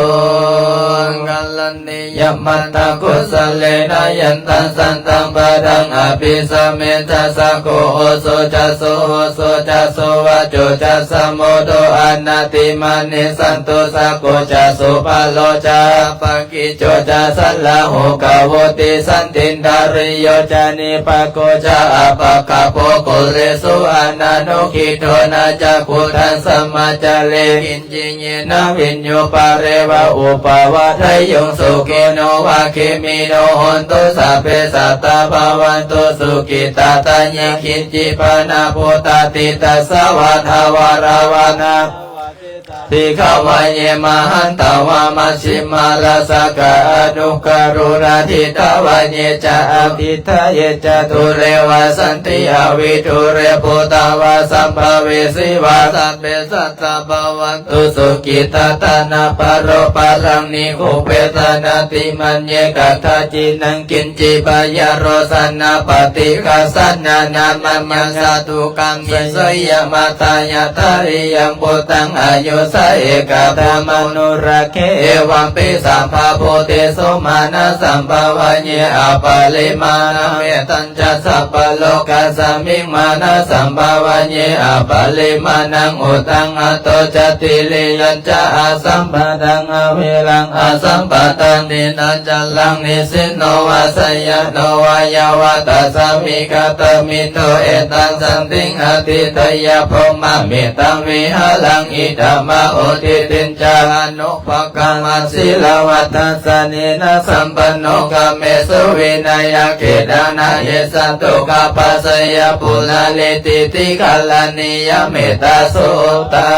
กัล วันนิยมัตตกุสเลนะยันตังสันตังปะดังอภิสเมจัสสะโกโอโสจัสโสโอโสจัสโสวะโจจัสสะโมโดอนาติมานิสันตุสะโกจัสโสปะโลจาปะกิโจจัสสัลลาโหกะโวติสันตินดาริโยจานิปะโกจาอะปะกะโปโกเรสุอานานุขิโตนะจักขุทันสัมมาจาเลกินจิเยนะวิญโยปะเรวะอุปาวะทยงสุขิโนวะคิมิโนโหนตุสัพเพสัตตาภวันตุสุขิตาตัญญคินจิปนาโพตติตัสสะวะทาวาราวานาทิขาวะเยมหันตาวามัชชิมาราสกะอนุกรุณาทิตาวะเยจะอภิทะเยจะตุเรวะสันติอวิทุเรปุตาวะสัมภเวสีวะสัพเพสัตตาภวันตุสุขิตาตานาปโรปารังนิโคเปตานาติมัญเยกัตถาจินังกินจิปายโรสันนาปฏิฆาสันนานามัมมัสสตุกังมิสยมาตายาทาริยังปุตังอายุสเอกาธรรมนุรักเขเอวัมปิสัมภาโพเตโสมานะสัมภาวะเยอปะลิมานะเมตัญจะสัพพโลกัสสมิงมานะสัมภาวะเยอปะลิมานังอุตังอโตจติลิยัญจะอาสัมปะตังอเวลังอาสัมปะตังนินันจัลลังนิสินโนวาสยโนวายาวะตัสสมิกาตมิโตเอตังสันติงอติตยะพรหมเมตังวิหารังอิดามะโอทิตินจานุภกังมัสิลาวัตสานินาสัมปันโนกาเมสุวินัยเกดานาเยสันตุกาปัสยะปุลาลิติติกาลานิยเมตาสุตั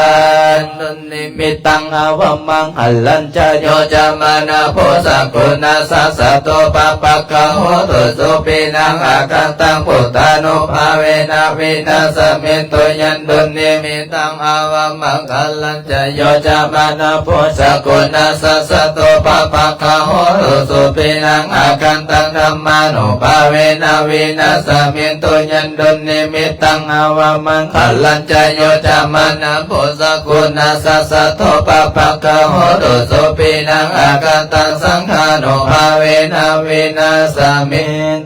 นนิมิตังอวมังหัลลัญจโยจามานาโพสังกุณาสัสสะโตปะปะกะโหตุสุปินังอาคันตังพุทธานุภาเวนะวินาสเมตุยันตุนิมิตังอวมังหัลลัญจโยจามานาโพสังกุณาสัสสะโตปะปะกะโหตุสุปินังอาคันตังธัมมานุภาเวนะวินาสเมตุยันตุนิมิตังอวมังหัลลัญจโยจามานาโพสังกุณาสัสสะโตปะปะกะโหตุสุปินังอาคันตังสังฆานุภาเวนะวินาสเม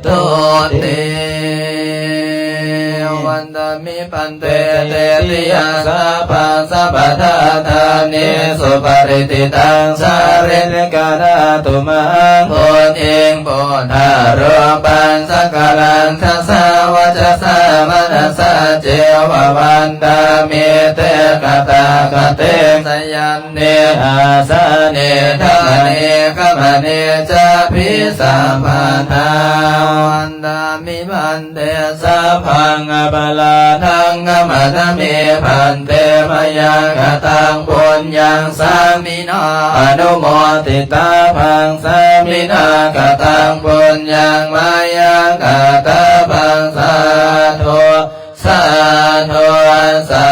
ตุเตวันตามิปันเตเตติยาสาปังสัพพะทาทานิสุปริติตังสาเรนกานาตุมังโพธิงโพธารปังสักการังทัสสะวัจสะมนัสสะเจววันตามิเตกตากเตสยันเนอาสาเนทาเนกมเนจะพิสัมปันธาวันตามิปันเตสัพพังอปลาทังกมตเมพันเตมยังกตังปุญญังสามินาอนุโมทิตาพังสามินากตังปุญญังมายังกตาพังสาธุสาธุสา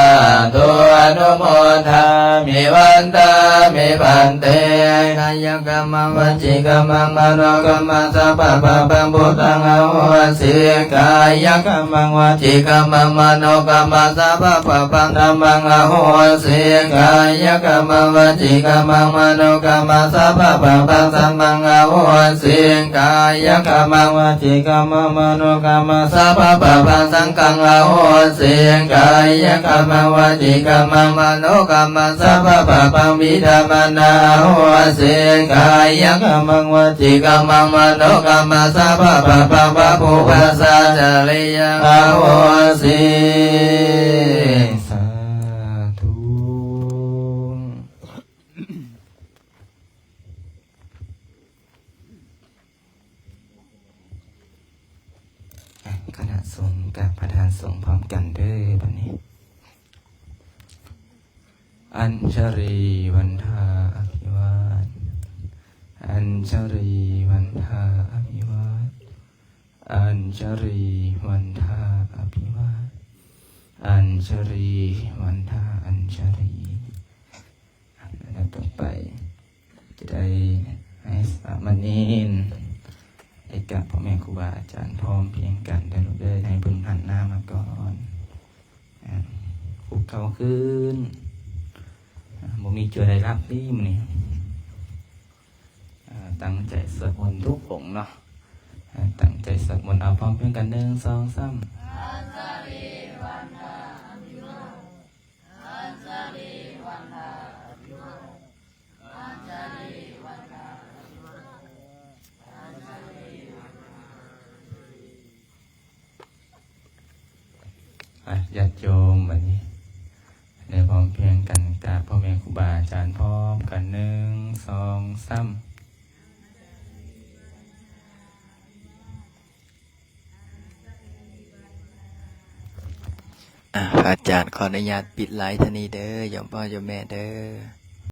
ธุอนุโมทามิวันตามิพันเตกายกรรมวจีกรรมมโนกรรมสัพพะปังพุทธังอโหสิกายกรรมวจีกรรมมโนกรรมสัพพะปังธัมมังอโหสิกายกรรมวจีกรรมมโนกรรมสัพพะปังธัมมังอโหสิกายกรรมวจีกรรมมโนกรรมสัพพะปังสังฆังอโหสิกายกรรมวจีกรรมมโนกรรมสัพพะปังวิธามนาโหสิกายกรรมวจีกรรมมโนกรรมสัพพะปังวะภูปัสสะจริยังอโหสิสาธุคณะสงฆ์กับประธานสงฆ์พร้อมกันเด้อบัดนี้อัญชรีวันทาอภิวาทอัญชรีวันทาอภิวาทอัญชรีวันทาอภิวาทอัญชรีวันทาอัญชรีแล้วต่อไปจะได้ให้สามเณรเอกะพ่อแม่ครูบาอาจารย์พร้อมเพียงกันได้ลูกเด้อให้เพิ่นหันหน้ามาก่อนคุกเข่าขึ้นบ่มีเจอได้รับนี่มื้อนี้ ตั้งใจสวดมนต์ทุกองค์เนาะตั้งใจสวดมนต์เอาพร้อมเพียงกัน1 2 3ญาติโยมวันนี้ในพร้อมเพียงกันกราบพ่อแม่ครูบาอาจารย์พร้อมกัน1 2 3พระอาจารย์ขออนุญาตปิดไลฟ์ท่านี้เด้อโยมพ่อโยมแม่เด้อ